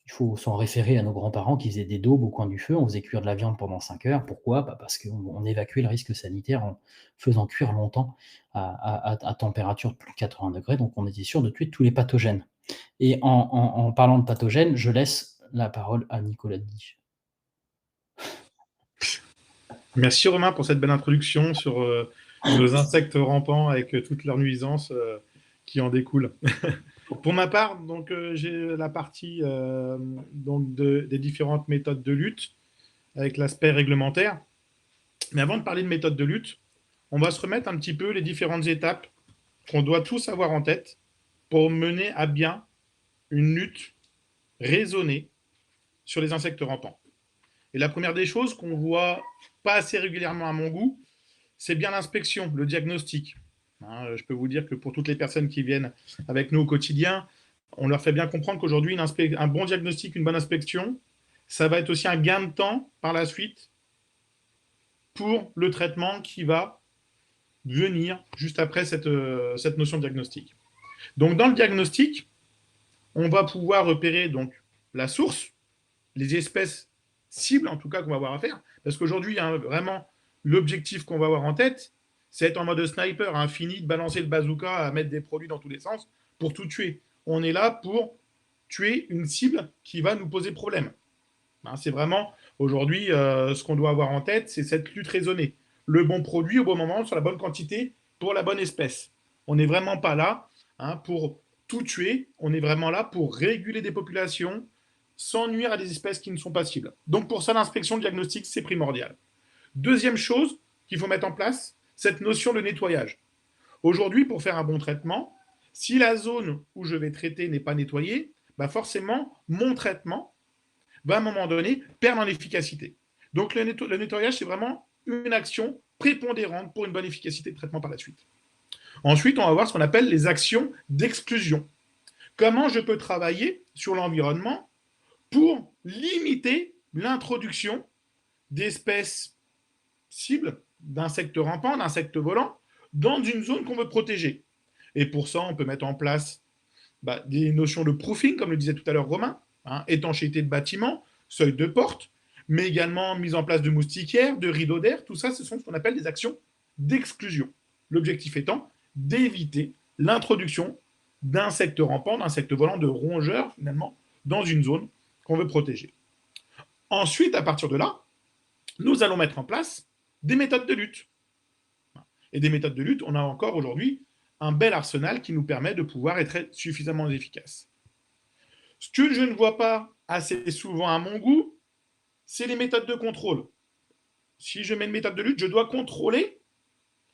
Il faut s'en référer à nos grands-parents qui faisaient des daubes au coin du feu. On faisait cuire de la viande pendant 5 heures. Pourquoi? Parce qu'on évacuait le risque sanitaire en faisant cuire longtemps à température de plus de 80 degrés. Donc, on était sûr de tuer tous les pathogènes. Et en parlant de pathogènes, je laisse la parole à Nicolas Dich. Merci Romain pour cette belle introduction sur nos insectes rampants avec toutes leurs nuisances qui en découlent. Pour ma part, donc, j'ai la partie des différentes méthodes de lutte avec l'aspect réglementaire. Mais avant de parler de méthodes de lutte, on va se remettre un petit peu les différentes étapes qu'on doit tous avoir en tête pour mener à bien une lutte raisonnée sur les insectes rampants. Et la première des choses qu'on voit pas assez régulièrement à mon goût, c'est bien l'inspection, le diagnostic. Je peux vous dire que pour toutes les personnes qui viennent avec nous au quotidien, on leur fait bien comprendre qu'aujourd'hui, un bon diagnostic, une bonne inspection, ça va être aussi un gain de temps par la suite pour le traitement qui va venir juste après cette notion de diagnostic. Donc, dans le diagnostic, on va pouvoir repérer donc la source, les espèces cibles, en tout cas, qu'on va avoir à faire. Parce qu'aujourd'hui, vraiment, l'objectif qu'on va avoir en tête, c'est être en mode sniper, fini de balancer le bazooka, à mettre des produits dans tous les sens pour tout tuer. On est là pour tuer une cible qui va nous poser problème. C'est vraiment, aujourd'hui, ce qu'on doit avoir en tête, c'est cette lutte raisonnée. Le bon produit au bon moment, sur la bonne quantité, pour la bonne espèce. On n'est vraiment pas là pour tout tuer, on est vraiment là pour réguler des populations sans nuire à des espèces qui ne sont pas cibles. Donc pour ça, l'inspection de diagnostic, c'est primordial. Deuxième chose qu'il faut mettre en place, cette notion de nettoyage. Aujourd'hui, pour faire un bon traitement, si la zone où je vais traiter n'est pas nettoyée, forcément, mon traitement va à un moment donné perdre en efficacité. Donc le nettoyage, c'est vraiment une action prépondérante pour une bonne efficacité de traitement par la suite. Ensuite, on va voir ce qu'on appelle les actions d'exclusion. Comment je peux travailler sur l'environnement pour limiter l'introduction d'espèces cibles, d'insectes rampants, d'insectes volants, dans une zone qu'on veut protéger. Et pour ça, on peut mettre en place des notions de proofing, comme le disait tout à l'heure Romain, étanchéité de bâtiments, seuil de porte, mais également mise en place de moustiquaires, de rideaux d'air. Tout ça, ce sont ce qu'on appelle des actions d'exclusion. L'objectif étant d'éviter l'introduction d'insectes rampants, d'insectes volants, de rongeurs, finalement, dans une zone qu'on veut protéger. Ensuite, à partir de là, nous allons mettre en place des méthodes de lutte. Et des méthodes de lutte, on a encore aujourd'hui un bel arsenal qui nous permet de pouvoir être suffisamment efficace. Ce que je ne vois pas assez souvent à mon goût, c'est les méthodes de contrôle. Si je mets une méthode de lutte, je dois contrôler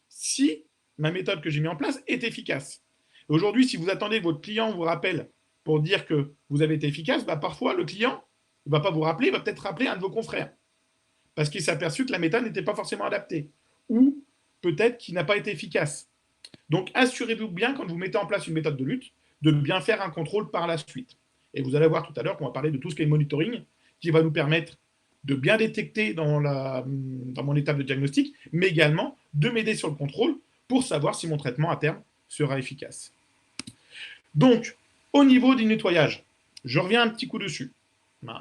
si ma méthode que j'ai mise en place est efficace. Aujourd'hui, si vous attendez que votre client vous rappelle pour dire que vous avez été efficace, parfois le client ne va pas vous rappeler, il va peut-être rappeler un de vos confrères parce qu'il s'est aperçu que la méthode n'était pas forcément adaptée ou peut-être qu'il n'a pas été efficace. Donc, assurez-vous bien, quand vous mettez en place une méthode de lutte, de bien faire un contrôle par la suite. Et vous allez voir tout à l'heure qu'on va parler de tout ce qui est monitoring, qui va nous permettre de bien détecter dans mon étape de diagnostic, mais également de m'aider sur le contrôle pour savoir si mon traitement à terme sera efficace. Donc, au niveau du nettoyage, je reviens un petit coup dessus.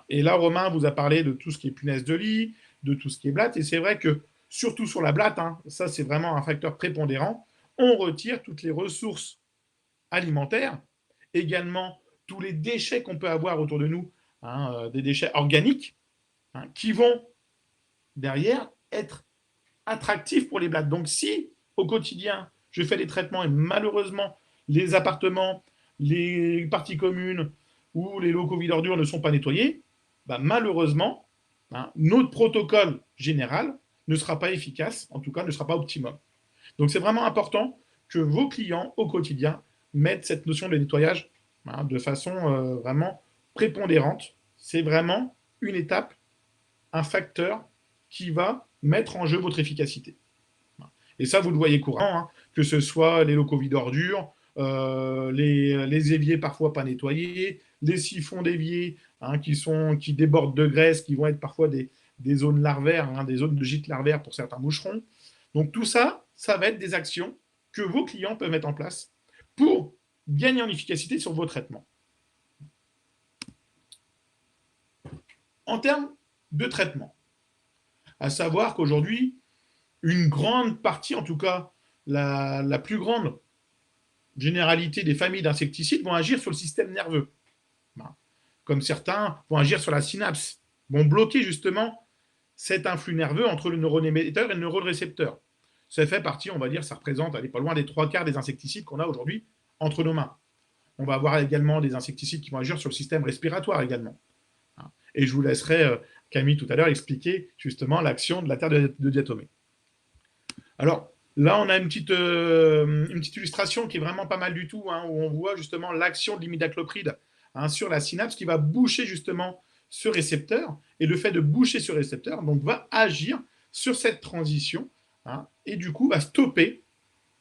Et là, Romain vous a parlé de tout ce qui est punaise de lit, de tout ce qui est blatte, et c'est vrai que, surtout sur la blatte, ça c'est vraiment un facteur prépondérant, on retire toutes les ressources alimentaires, également tous les déchets qu'on peut avoir autour de nous, des déchets organiques, qui vont derrière être attractifs pour les blattes. Donc si au quotidien, je fais des traitements et malheureusement, les appartements, les parties communes ou les locaux vides ordures ne sont pas nettoyés, malheureusement, notre protocole général ne sera pas efficace, en tout cas ne sera pas optimum. Donc c'est vraiment important que vos clients au quotidien mettent cette notion de nettoyage de façon vraiment prépondérante. C'est vraiment une étape, un facteur qui va mettre en jeu votre efficacité. Et ça, vous le voyez courant, que ce soit les locaux vides ordures, les éviers parfois pas nettoyés, les siphons d'évier qui débordent de graisse, qui vont être parfois des zones larvaires, des zones de gîtes larvaires pour certains moucherons. Donc tout ça, ça va être des actions que vos clients peuvent mettre en place pour gagner en efficacité sur vos traitements. En termes de traitement, à savoir qu'aujourd'hui, une grande partie, en tout cas la plus grande généralité des familles d'insecticides vont agir sur le système nerveux. Comme certains vont agir sur la synapse, vont bloquer justement cet influx nerveux entre le neurone émetteur et le neurone récepteur. Ça fait partie, on va dire, ça représente, allez, pas loin des 3/4 des insecticides qu'on a aujourd'hui entre nos mains. On va avoir également des insecticides qui vont agir sur le système respiratoire également. Et je vous laisserai, Camille, tout à l'heure, expliquer justement l'action de la terre de diatomée. Alors, là, on a une petite illustration qui est vraiment pas mal du tout, où on voit justement l'action de l'imidaclopride sur la synapse qui va boucher justement ce récepteur. Et le fait de boucher ce récepteur donc, va agir sur cette transition et du coup va stopper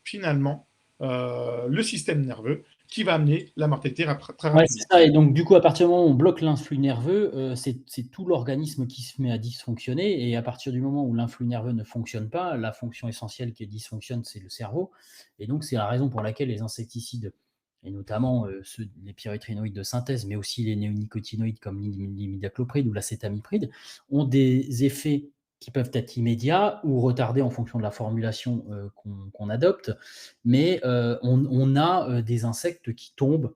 finalement le système nerveux qui va amener la mortalité très rapidement. Ouais, c'est ça. Et donc, du coup, à partir du moment où on bloque l'influx nerveux, c'est tout l'organisme qui se met à dysfonctionner. Et à partir du moment où l'influx nerveux ne fonctionne pas, la fonction essentielle qui dysfonctionne, c'est le cerveau. Et donc, c'est la raison pour laquelle les insecticides, et notamment les pyréthrinoïdes de synthèse, mais aussi les néonicotinoïdes comme l'imidaclopride ou l'acétamipride, ont des effets qui peuvent être immédiats ou retardés en fonction de la formulation qu'on adopte. Mais on a des insectes qui tombent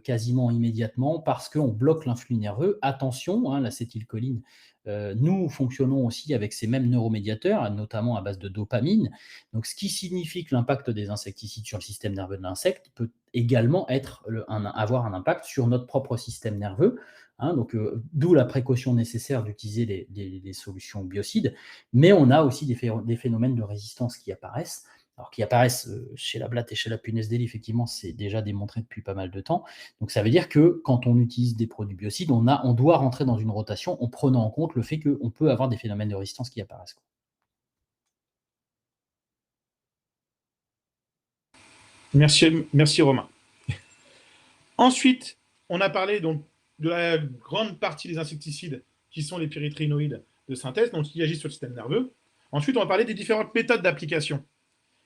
quasiment immédiatement parce qu'on bloque l'influx nerveux. Attention, l'acétylcholine, nous fonctionnons aussi avec ces mêmes neuromédiateurs, notamment à base de dopamine. Donc, ce qui signifie que l'impact des insecticides sur le système nerveux de l'insecte peut également avoir un impact sur notre propre système nerveux. Donc, d'où la précaution nécessaire d'utiliser des solutions biocides. Mais on a aussi des phénomènes de résistance qui apparaissent. Alors qui apparaissent chez la blatte et chez la punaise des lits, effectivement, c'est déjà démontré depuis pas mal de temps. Donc ça veut dire que quand on utilise des produits biocides, on doit rentrer dans une rotation en prenant en compte le fait qu'on peut avoir des phénomènes de résistance qui apparaissent. Merci Romain. Ensuite, on a parlé donc de la grande partie des insecticides qui sont les pyréthrinoïdes de synthèse, donc qui agissent sur le système nerveux. Ensuite, on va parler des différentes méthodes d'application.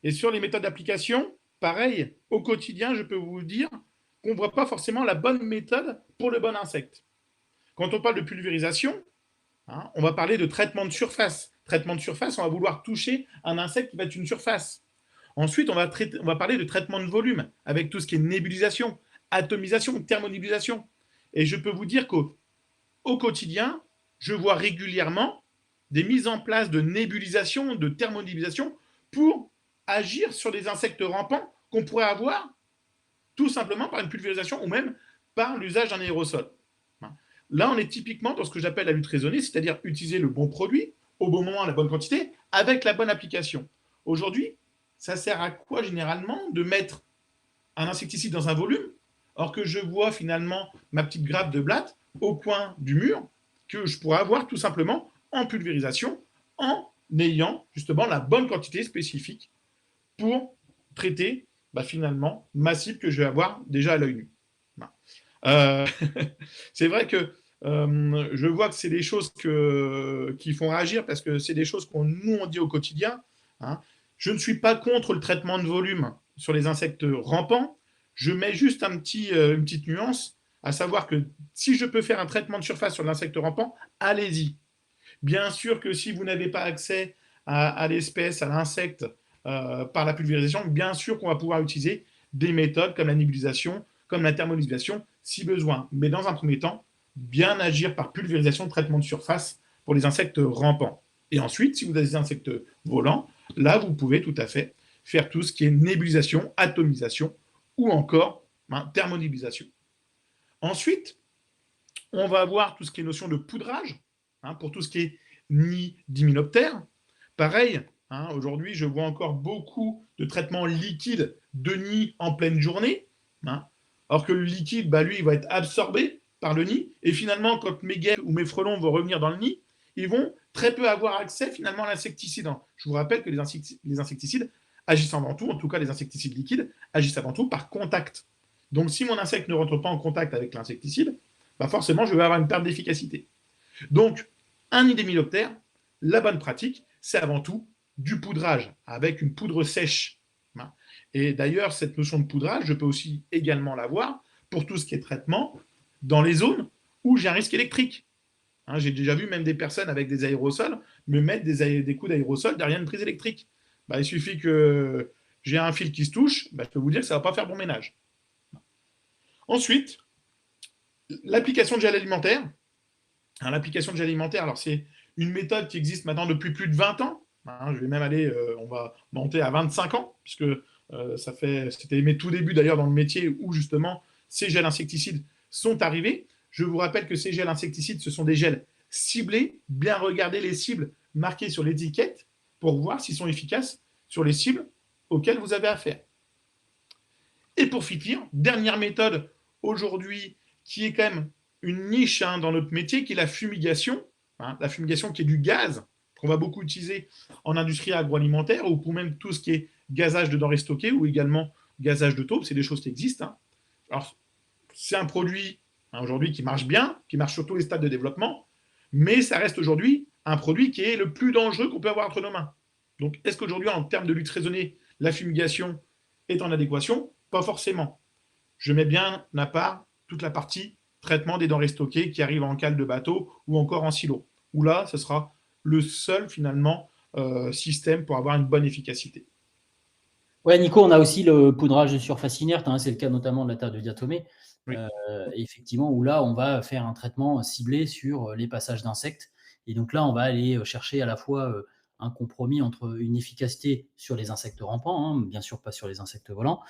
Et sur les méthodes d'application, pareil, au quotidien, je peux vous dire qu'on ne voit pas forcément la bonne méthode pour le bon insecte. Quand on parle de pulvérisation, on va parler de traitement de surface. Traitement de surface, on va vouloir toucher un insecte qui va être une surface. Ensuite, on va parler de traitement de volume, avec tout ce qui est nébulisation, atomisation, thermonébulisation. Et je peux vous dire qu'au quotidien, je vois régulièrement des mises en place de nébulisation, de thermonébulisation pour agir sur les insectes rampants qu'on pourrait avoir tout simplement par une pulvérisation ou même par l'usage d'un aérosol. Là, on est typiquement dans ce que j'appelle la lutte raisonnée, c'est-à-dire utiliser le bon produit au bon moment, à la bonne quantité, avec la bonne application. Aujourd'hui, ça sert à quoi généralement de mettre un insecticide dans un volume, alors que je vois finalement ma petite grappe de blatte au coin du mur que je pourrais avoir tout simplement en pulvérisation en ayant justement la bonne quantité spécifique pour traiter finalement ma cible que je vais avoir déjà à l'œil nu. C'est vrai que je vois que c'est des choses qui font réagir parce que c'est des choses qu'on nous on dit au quotidien. Je ne suis pas contre le traitement de volume sur les insectes rampants. Je mets juste une petite nuance, à savoir que si je peux faire un traitement de surface sur l'insecte rampant, allez-y. Bien sûr que si vous n'avez pas accès à l'espèce, à l'insecte, par la pulvérisation, bien sûr qu'on va pouvoir utiliser des méthodes comme la nébulisation, comme la thermonébulisation, si besoin. Mais dans un premier temps, bien agir par pulvérisation, traitement de surface pour les insectes rampants. Et ensuite, si vous avez des insectes volants, là, vous pouvez tout à fait faire tout ce qui est nébulisation, atomisation ou encore thermonébulisation. Ensuite, on va avoir tout ce qui est notion de poudrage, pour tout ce qui est nid d'hyménoptères, Pareil, hein, aujourd'hui, je vois encore beaucoup de traitements liquides de nid en pleine journée, hein, alors que le liquide, bah, lui, il va être absorbé par le nid, et finalement, quand mes guêpes ou mes frelons vont revenir dans le nid, ils vont très peu avoir accès finalement à l'insecticide. Je vous rappelle que les insecticides agissent avant tout, en tout cas les insecticides liquides, agissent avant tout par contact. Donc si mon insecte ne rentre pas en contact avec l'insecticide, bah forcément je vais avoir une perte d'efficacité. Donc, un nid d'hymiloptère, la bonne pratique, c'est avant tout du poudrage avec une poudre sèche. Et d'ailleurs, cette notion de poudrage, je peux aussi également l'avoir pour tout ce qui est traitement dans les zones où j'ai un risque électrique. Hein, j'ai déjà vu même des personnes avec des aérosols me mettre des coups d'aérosol derrière une prise électrique. Bah, il suffit que j'ai un fil qui se touche, bah, je peux vous dire que ça ne va pas faire bon ménage. Ensuite, l'application de gel alimentaire. Hein, l'application de gel alimentaire, alors c'est une méthode qui existe maintenant depuis plus de 20 ans. Hein, je vais même aller, on va monter à 25 ans, puisque c'était mes tout débuts d'ailleurs dans le métier où justement ces gels insecticides sont arrivés. Je vous rappelle que ces gels insecticides, ce sont des gels ciblés. Bien regarder les cibles marquées sur l'étiquette pour voir s'ils sont efficaces sur les cibles auxquelles vous avez affaire. Et pour finir, dernière méthode aujourd'hui qui est quand même une niche dans notre métier, qui est la fumigation. Hein, la fumigation qui est du gaz, qu'on va beaucoup utiliser en industrie agroalimentaire, ou pour même tout ce qui est gazage de denrées stockées, ou également gazage de taupes, c'est des choses qui existent. Hein. Alors, c'est un produit aujourd'hui qui marche bien, qui marche sur tous les stades de développement, mais ça reste aujourd'hui un produit qui est le plus dangereux qu'on peut avoir entre nos mains. Donc, est-ce qu'aujourd'hui, en termes de lutte raisonnée, la fumigation est en adéquation? Pas forcément. Je mets bien à part toute la partie traitement des denrées stockées qui arrivent en cale de bateau ou encore en silo, où là, ce sera le seul, finalement, système pour avoir une bonne efficacité. Ouais, Nico, on a aussi le poudrage de surface inerte, hein, c'est le cas notamment de la terre de diatomée, Oui. effectivement, où là, on va faire un traitement ciblé sur les passages d'insectes. Et donc là, on va aller chercher à la fois un compromis entre une efficacité sur les insectes rampants, hein, bien sûr pas sur les insectes volants,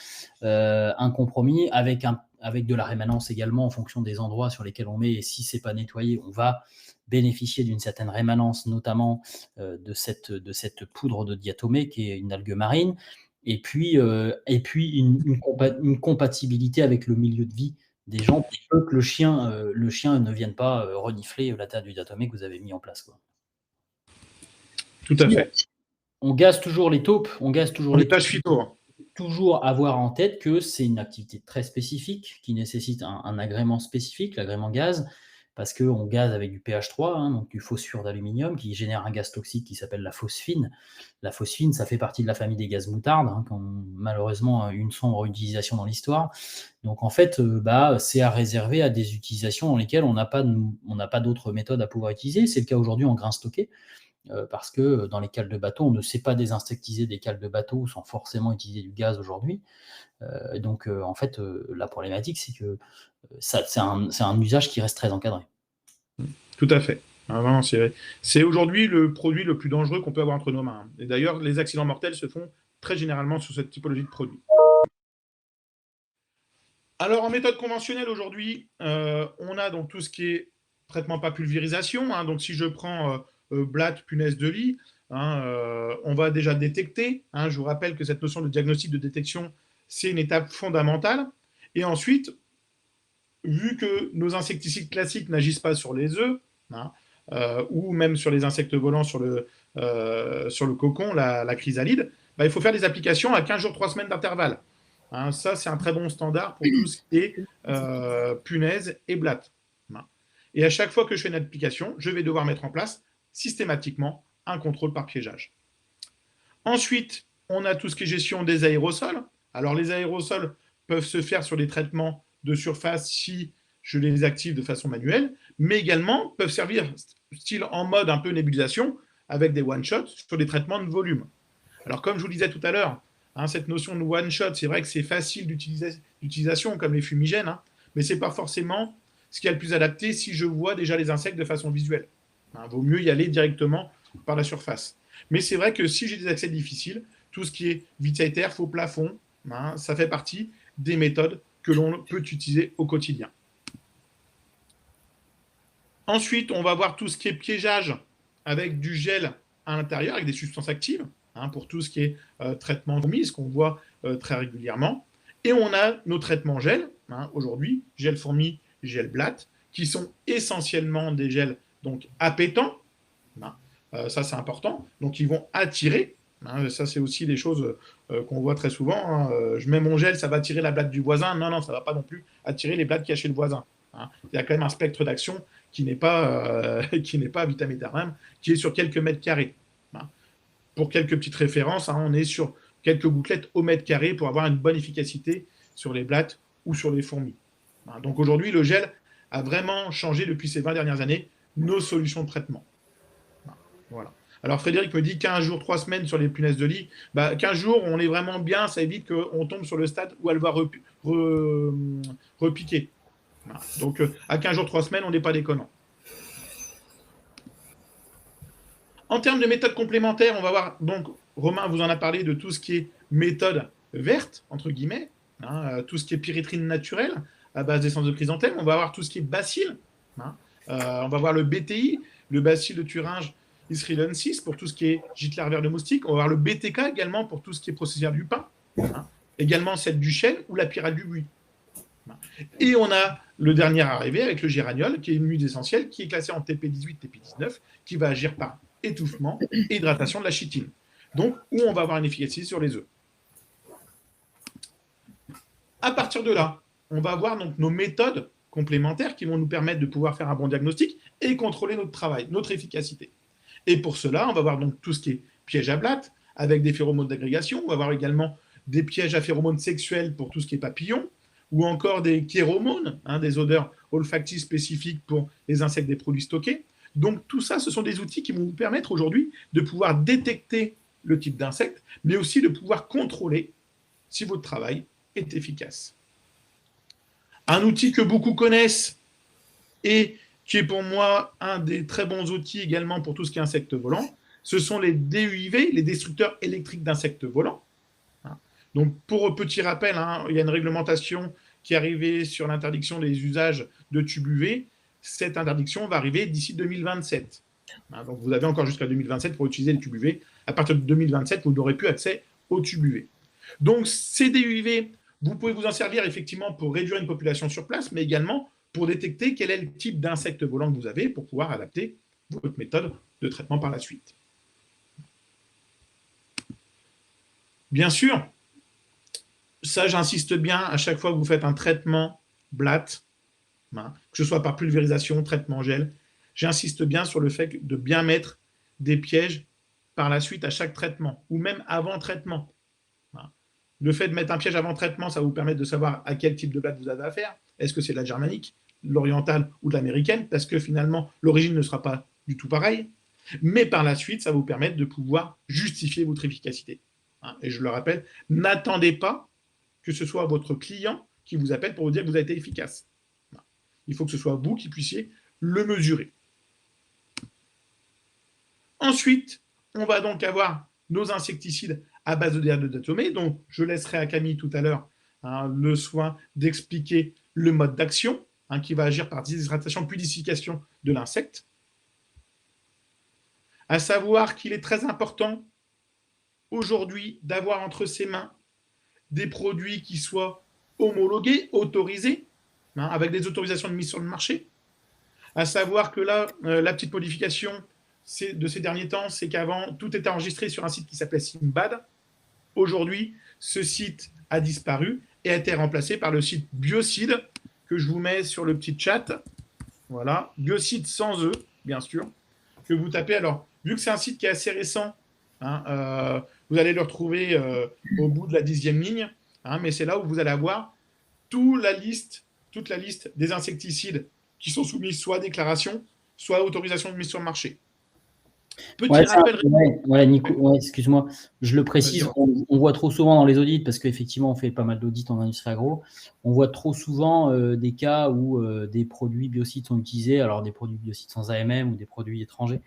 un compromis avec de la rémanence également en fonction des endroits sur lesquels on met, et si c'est pas nettoyé, on va bénéficier d'une certaine rémanence, notamment de cette poudre de diatomée qui est une algue marine, et puis une compatibilité avec le milieu de vie des gens, pour peu que le chien ne vienne pas renifler la terre du diatomée que vous avez mis en place, quoi. Tout à fait. On gaze toujours les taupes, on gaze toujours les les tâches phyto. Toujours avoir en tête que c'est une activité très spécifique qui nécessite un agrément spécifique, l'agrément gaz, parce qu'on gaze avec du pH3, hein, donc du phosphure d'aluminium, qui génère un gaz toxique qui s'appelle la phosphine. La phosphine, ça fait partie de la famille des gaz moutardes, hein, qui ont malheureusement une sombre utilisation dans l'histoire. Donc en fait, c'est à réserver à des utilisations dans lesquelles on n'a pas d'autres méthodes à pouvoir utiliser. C'est le cas aujourd'hui en grains stockés. Parce que dans les cales de bateau, on ne sait pas désinsectiser des cales de bateau sans forcément utiliser du gaz aujourd'hui. Donc, en fait, la problématique, c'est que c'est un usage qui reste très encadré. Tout à fait. Ah, c'est aujourd'hui le produit le plus dangereux qu'on peut avoir entre nos mains. Et d'ailleurs, les accidents mortels se font très généralement sur cette typologie de produit. Alors, en méthode conventionnelle, aujourd'hui, on a donc tout ce qui est traitement par pulvérisation. Hein, donc, si je prends blatte, punaise de lit, hein, on va déjà détecter. Hein, je vous rappelle que cette notion de diagnostic de détection, c'est une étape fondamentale. Et ensuite, vu que nos insecticides classiques n'agissent pas sur les œufs, hein, ou même sur les insectes volants, sur le cocon, la chrysalide, il faut faire des applications à 15 jours, 3 semaines d'intervalle. Hein, ça, c'est un très bon standard pour tout ce qui est punaise et blatte. Hein. Et à chaque fois que je fais une application, je vais devoir mettre en place systématiquement un contrôle par piégeage. Ensuite, on a tout ce qui est gestion des aérosols. Alors, les aérosols peuvent se faire sur des traitements de surface si je les active de façon manuelle, mais également peuvent servir style en mode un peu nébulisation avec des one-shots sur des traitements de volume. Alors, comme je vous le disais tout à l'heure, hein, cette notion de one-shot, c'est vrai que c'est facile d'utilisation comme les fumigènes, hein, mais ce n'est pas forcément ce qui est le plus adapté si je vois déjà les insectes de façon visuelle. Il vaut mieux y aller directement par la surface. Mais c'est vrai que si j'ai des accès difficiles, tout ce qui est vitater, faux plafond, hein, ça fait partie des méthodes que l'on peut utiliser au quotidien. Ensuite, on va voir tout ce qui est piégeage avec du gel à l'intérieur avec des substances actives, pour tout ce qui est traitement de fourmis, ce qu'on voit très régulièrement. Et on a nos traitements gel, aujourd'hui, gel fourmi, gel blatte, qui sont essentiellement des gels donc appétants. Ça, c'est important. Donc, ils vont attirer. Ça, c'est aussi des choses qu'on voit très souvent. Je mets mon gel, ça va attirer la blatte du voisin. Non, ça ne va pas non plus attirer les blattes qu'il y a chez le voisin. Il y a quand même un spectre d'action qui n'est pas vitamidarium, qui est sur quelques mètres carrés. Pour quelques petites références, on est sur quelques gouttelettes au mètre carré pour avoir une bonne efficacité sur les blattes ou sur les fourmis. Donc aujourd'hui, le gel a vraiment changé depuis ces 20 dernières années nos solutions de traitement. Voilà. Alors Frédéric me dit 15 jours, 3 semaines sur les punaises de lit. 15 jours, on est vraiment bien, ça évite qu'on tombe sur le stade où elle va repiquer. Voilà. Donc à 15 jours, 3 semaines, on n'est pas déconnant. En termes de méthodes complémentaires, on va voir, donc Romain vous en a parlé de tout ce qui est méthode verte, entre guillemets, tout ce qui est pyréthrine naturelle à base d'essence de chrysanthème. On va voir tout ce qui est bacille. On va voir le BTI, le bacille de Thuringe israelensis pour tout ce qui est gîte larvaire de moustique. On va voir le BTK également pour tout ce qui est processus du pain. Également celle du chêne ou la pyrale du buis. Et on a le dernier arrivé avec le géraniol, qui est une huile essentielle, qui est classée en TP18, TP19, qui va agir par étouffement et hydratation de la chitine. Donc, où on va avoir une efficacité sur les œufs. À partir de là, on va avoir donc nos méthodes complémentaires qui vont nous permettre de pouvoir faire un bon diagnostic et contrôler notre travail, notre efficacité. Et pour cela, on va voir donc tout ce qui est piège à blatte, avec des phéromones d'agrégation. On va voir également des pièges à phéromones sexuels pour tout ce qui est papillons, ou encore des chéromones, des odeurs olfactives spécifiques pour les insectes des produits stockés. Donc tout ça, ce sont des outils qui vont vous permettre aujourd'hui de pouvoir détecter le type d'insecte, mais aussi de pouvoir contrôler si votre travail est efficace. Un outil que beaucoup connaissent et qui est pour moi un des très bons outils également pour tout ce qui est insectes volants, ce sont les DUIV, les destructeurs électriques d'insectes volants. Donc pour petit rappel, il y a une réglementation qui est arrivée sur l'interdiction des usages de tubes UV. Cette interdiction va arriver d'ici 2027. Donc vous avez encore jusqu'à 2027 pour utiliser les tubes UV. À partir de 2027, vous n'aurez plus accès aux tubes UV. Donc ces DUV, vous pouvez vous en servir effectivement pour réduire une population sur place, mais également pour détecter quel est le type d'insecte volant que vous avez pour pouvoir adapter votre méthode de traitement par la suite. Bien sûr, ça j'insiste bien à chaque fois que vous faites un traitement blatte, que ce soit par pulvérisation, traitement gel, j'insiste bien sur le fait de bien mettre des pièges par la suite à chaque traitement, ou même avant traitement. Le fait de mettre un piège avant traitement, ça va vous permettre de savoir à quel type de blatte vous avez affaire. Est-ce que c'est de la germanique, de l'orientale ou de l'américaine? Parce que finalement, l'origine ne sera pas du tout pareille. Mais par la suite, ça va vous permettre de pouvoir justifier votre efficacité. Et je le rappelle, n'attendez pas que ce soit votre client qui vous appelle pour vous dire que vous avez été efficace. Il faut que ce soit vous qui puissiez le mesurer. Ensuite, on va donc avoir nos insecticides à base de diatomée, donc je laisserai à Camille tout à l'heure le soin d'expliquer le mode d'action qui va agir par déshydratation, purification de l'insecte. À savoir qu'il est très important aujourd'hui d'avoir entre ses mains des produits qui soient homologués, autorisés, avec des autorisations de mise sur le marché. À savoir que là, la petite modification de ces derniers temps, c'est qu'avant, tout était enregistré sur un site qui s'appelait Simbad. Aujourd'hui, ce site a disparu et a été remplacé par le site Biocide, que je vous mets sur le petit chat. Voilà, Biocide sans E, bien sûr, que vous tapez. Alors, vu que c'est un site qui est assez récent, vous allez le retrouver au bout de la 10e ligne, mais c'est là où vous allez avoir toute la liste des insecticides qui sont soumis soit à déclaration, soit à autorisation de mise sur le marché. Petit rappel. Nico, excuse-moi, je le précise, on voit trop souvent dans les audits, parce qu'effectivement, on fait pas mal d'audits en industrie agro, on voit trop souvent des cas où des produits biocides sont utilisés, alors des produits biocides sans AMM ou des produits étrangers.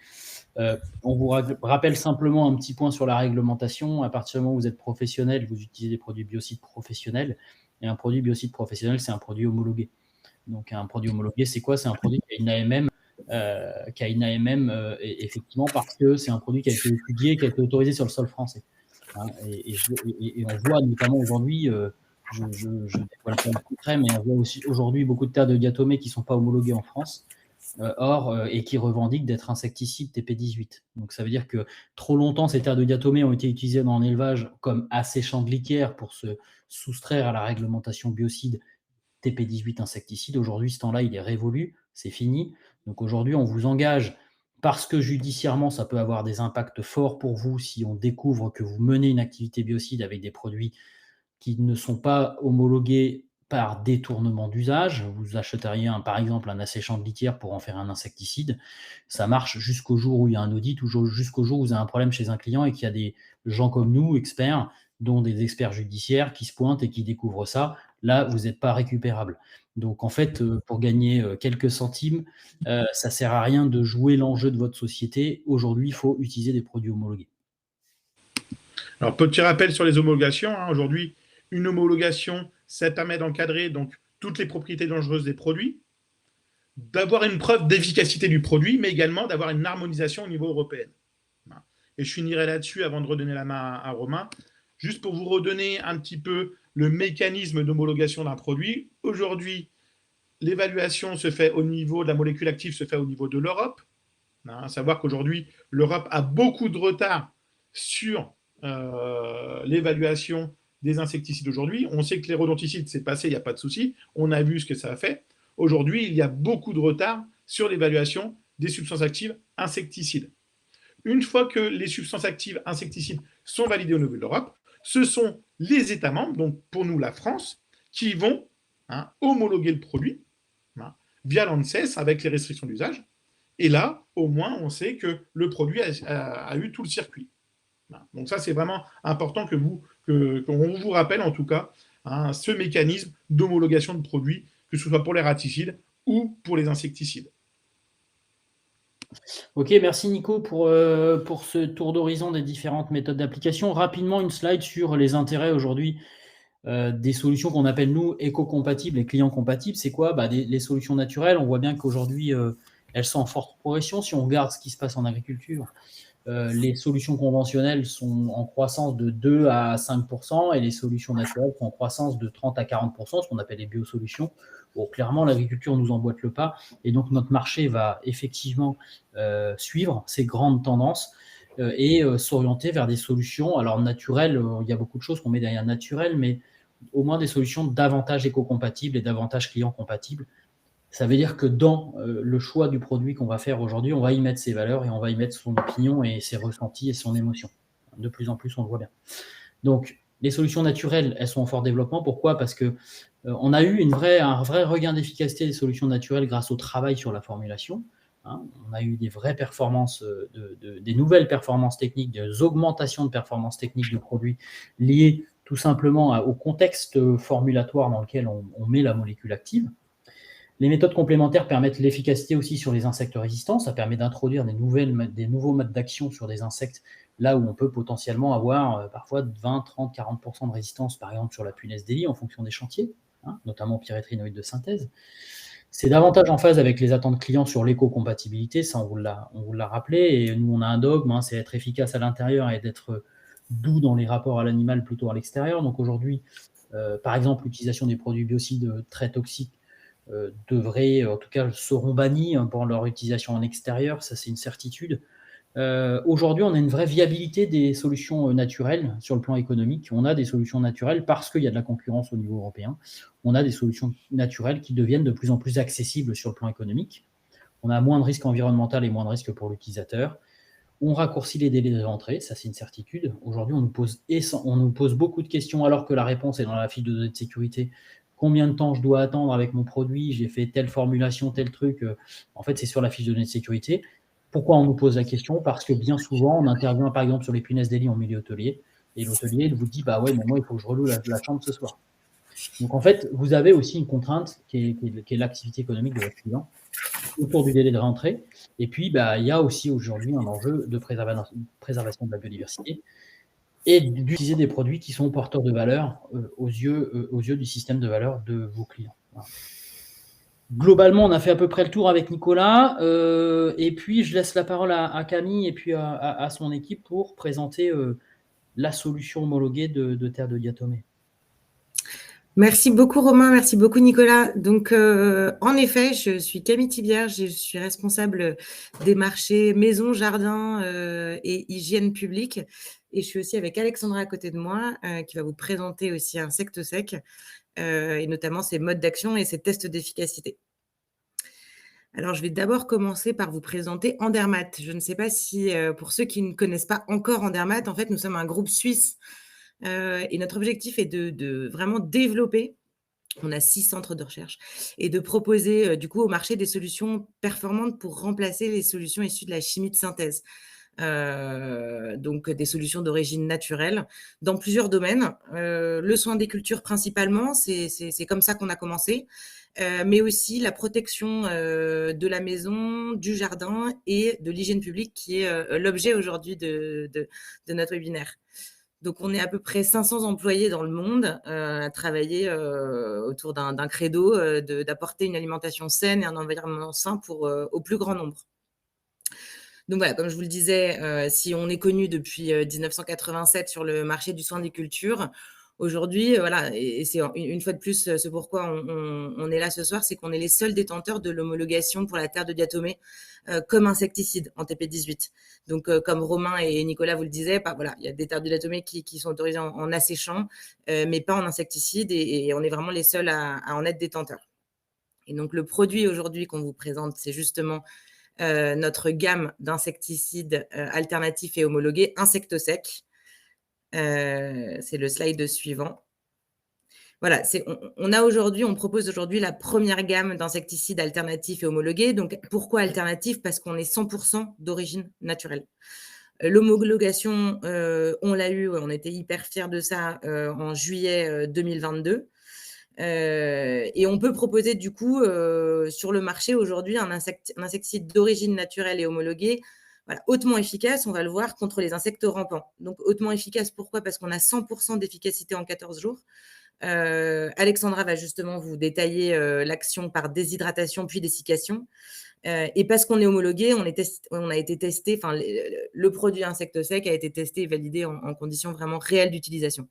On vous rappelle simplement un petit point sur la réglementation. À partir du moment où vous êtes professionnel, vous utilisez des produits biocides professionnels, et un produit biocide professionnel, c'est un produit homologué. Donc un produit homologué, c'est quoi? C'est un produit qui a une AMM qu'à une AMM, effectivement, parce que c'est un produit qui a été étudié, qui a été autorisé sur le sol français. Hein, et on voit notamment aujourd'hui, je dévoile pas le secret, mais on voit aussi aujourd'hui beaucoup de terres de diatomée qui ne sont pas homologuées en France, et qui revendiquent d'être insecticides TP18. Donc ça veut dire que trop longtemps, ces terres de diatomée ont été utilisées dans l'élevage comme asséchant de litière pour se soustraire à la réglementation biocide TP18 insecticide. Aujourd'hui, ce temps-là, il est révolu, c'est fini. Donc aujourd'hui, on vous engage, parce que judiciairement, ça peut avoir des impacts forts pour vous si on découvre que vous menez une activité biocide avec des produits qui ne sont pas homologués par détournement d'usage. Vous achèteriez par exemple un asséchant de litière pour en faire un insecticide. Ça marche jusqu'au jour où il y a un audit, ou jusqu'au jour où vous avez un problème chez un client et qu'il y a des gens comme nous, experts, dont des experts judiciaires, qui se pointent et qui découvrent ça. Là, vous n'êtes pas récupérable. Donc, en fait, pour gagner quelques centimes, ça ne sert à rien de jouer l'enjeu de votre société. Aujourd'hui, il faut utiliser des produits homologués. Alors, petit rappel sur les homologations. Aujourd'hui, une homologation, ça permet d'encadrer donc toutes les propriétés dangereuses des produits, d'avoir une preuve d'efficacité du produit, mais également d'avoir une harmonisation au niveau européen. Et je finirai là-dessus avant de redonner la main à Romain, juste pour vous redonner un petit peu le mécanisme d'homologation d'un produit. Aujourd'hui, l'évaluation se fait au niveau de la molécule active, se fait au niveau de l'Europe. À savoir qu'aujourd'hui, l'Europe a beaucoup de retard sur l'évaluation des insecticides aujourd'hui. On sait que les rodenticides, c'est passé, il n'y a pas de souci. On a vu ce que ça a fait. Aujourd'hui, il y a beaucoup de retard sur l'évaluation des substances actives insecticides. Une fois que les substances actives insecticides sont validées au niveau de l'Europe, ce sont les États membres, donc pour nous la France, qui vont homologuer le produit via l'ANSES avec les restrictions d'usage. Et là, au moins, on sait que le produit a eu tout le circuit. Donc ça, c'est vraiment important qu'on vous rappelle en tout cas ce mécanisme d'homologation de produits, que ce soit pour les raticides ou pour les insecticides. Ok, merci Nico pour ce tour d'horizon des différentes méthodes d'application. Rapidement, une slide sur les intérêts aujourd'hui des solutions qu'on appelle, nous, éco-compatibles et client-compatibles. C'est quoi ? Les solutions naturelles, on voit bien qu'aujourd'hui, elles sont en forte progression. Si on regarde ce qui se passe en agriculture, les solutions conventionnelles sont en croissance de 2 à 5% et les solutions naturelles sont en croissance de 30 à 40%, ce qu'on appelle les biosolutions. Bon, clairement, l'agriculture nous emboîte le pas et donc notre marché va effectivement suivre ces grandes tendances et s'orienter vers des solutions. Alors, naturelles, il y a beaucoup de choses qu'on met derrière naturelles, mais au moins des solutions davantage éco-compatibles et davantage client-compatibles. Ça veut dire que dans le choix du produit qu'on va faire aujourd'hui, on va y mettre ses valeurs et on va y mettre son opinion et ses ressentis et son émotion. De plus en plus, on le voit bien. Donc, les solutions naturelles, elles sont en fort développement. Pourquoi ? Parce qu'on a eu un vrai regain d'efficacité des solutions naturelles grâce au travail sur la formulation. On a eu des vraies performances, des nouvelles performances techniques, des augmentations de performances techniques de produits liées tout simplement au contexte formulatoire dans lequel on met la molécule active. Les méthodes complémentaires permettent l'efficacité aussi sur les insectes résistants. Ça permet d'introduire des nouveaux modes d'action sur des insectes, là où on peut potentiellement avoir parfois 20, 30, 40% de résistance, par exemple sur la punaise des lits, en fonction des chantiers, notamment pyréthrinoïdes de synthèse. C'est davantage en phase avec les attentes clients sur l'éco-compatibilité, ça on vous l'a rappelé, et nous on a un dogme, c'est d'être efficace à l'intérieur et d'être doux dans les rapports à l'animal plutôt à l'extérieur. Donc aujourd'hui, par exemple, l'utilisation des produits biocides très toxiques devraient, en tout cas, seront bannis pour leur utilisation en extérieur, ça c'est une certitude. Aujourd'hui, on a une vraie viabilité des solutions naturelles sur le plan économique. On a des solutions naturelles parce qu'il y a de la concurrence au niveau européen. On a des solutions naturelles qui deviennent de plus en plus accessibles sur le plan économique. On a moins de risques environnementaux et moins de risques pour l'utilisateur. On raccourcit les délais de rentrée, ça c'est une certitude. Aujourd'hui, on nous pose beaucoup de questions alors que la réponse est dans la fiche de données de sécurité. Combien de temps je dois attendre avec mon produit ? J'ai fait telle formulation, tel truc. En fait, c'est sur la fiche de données de sécurité. Pourquoi on nous pose la question ? Parce que bien souvent, on intervient par exemple sur les punaises des lits en milieu hôtelier, et l'hôtelier vous dit ouais, mais moi il faut que je reloue la chambre ce soir. Donc en fait, vous avez aussi une contrainte qui est l'activité économique de votre client autour du délai de rentrée. Et puis il y a aussi aujourd'hui un enjeu de préservation de la biodiversité et d'utiliser des produits qui sont porteurs de valeur aux yeux du système de valeur de vos clients. Voilà. Globalement, on a fait à peu près le tour avec Nicolas. Et puis, je laisse la parole à Camille et puis à son équipe pour présenter la solution homologuée de terre de diatomée. Merci beaucoup Romain, merci beaucoup Nicolas. Donc en effet, je suis Camille Thibière, je suis responsable des marchés maison, jardin et hygiène publique. Et je suis aussi avec Alexandra à côté de moi qui va vous présenter aussi InsectoSec et notamment ses modes d'action et ses tests d'efficacité. Alors, je vais d'abord commencer par vous présenter Andermatt. Je ne sais pas si, pour ceux qui ne connaissent pas encore Andermatt, en fait, nous sommes un groupe suisse et notre objectif est de vraiment développer. On a 6 centres de recherche et de proposer, du coup, au marché des solutions performantes pour remplacer les solutions issues de la chimie de synthèse. Donc des solutions d'origine naturelle dans plusieurs domaines. Le soin des cultures principalement, c'est comme ça qu'on a commencé, mais aussi la protection de la maison, du jardin et de l'hygiène publique qui est l'objet aujourd'hui de notre webinaire. Donc, on est à peu près 500 employés dans le monde à travailler autour d'un credo d'apporter une alimentation saine et un environnement sain au plus grand nombre. Donc voilà, comme je vous le disais, si on est connu depuis 1987 sur le marché du soin des cultures, aujourd'hui, voilà, et c'est une fois de plus ce pourquoi on est là ce soir, c'est qu'on est les seuls détenteurs de l'homologation pour la terre de diatomée comme insecticide en TP18. Donc, comme Romain et Nicolas vous le disaient, voilà, il y a des terres de diatomée qui sont autorisées en asséchant, mais pas en insecticide, et on est vraiment les seuls à en être détenteurs. Et donc, le produit aujourd'hui qu'on vous présente, c'est justement notre gamme d'insecticides alternatifs et homologués, InsectoSec. C'est le slide suivant. Voilà, on propose aujourd'hui la première gamme d'insecticides alternatifs et homologués. Donc, pourquoi alternatifs? Parce qu'on est 100% d'origine naturelle. L'homologation, on l'a eu, on était hyper fiers de ça en juillet 2022. Et on peut proposer du coup sur le marché aujourd'hui un insecticide d'origine naturelle et homologué, voilà, hautement efficace, on va le voir, contre les insectes rampants. Donc hautement efficace, pourquoi? Parce qu'on a 100% d'efficacité en 14 jours. Alexandra va justement vous détailler l'action par déshydratation puis dessiccation. Et parce qu'on est homologué, on a été testé, enfin le produit InsectoSec a été testé et validé en conditions vraiment réelles d'utilisation.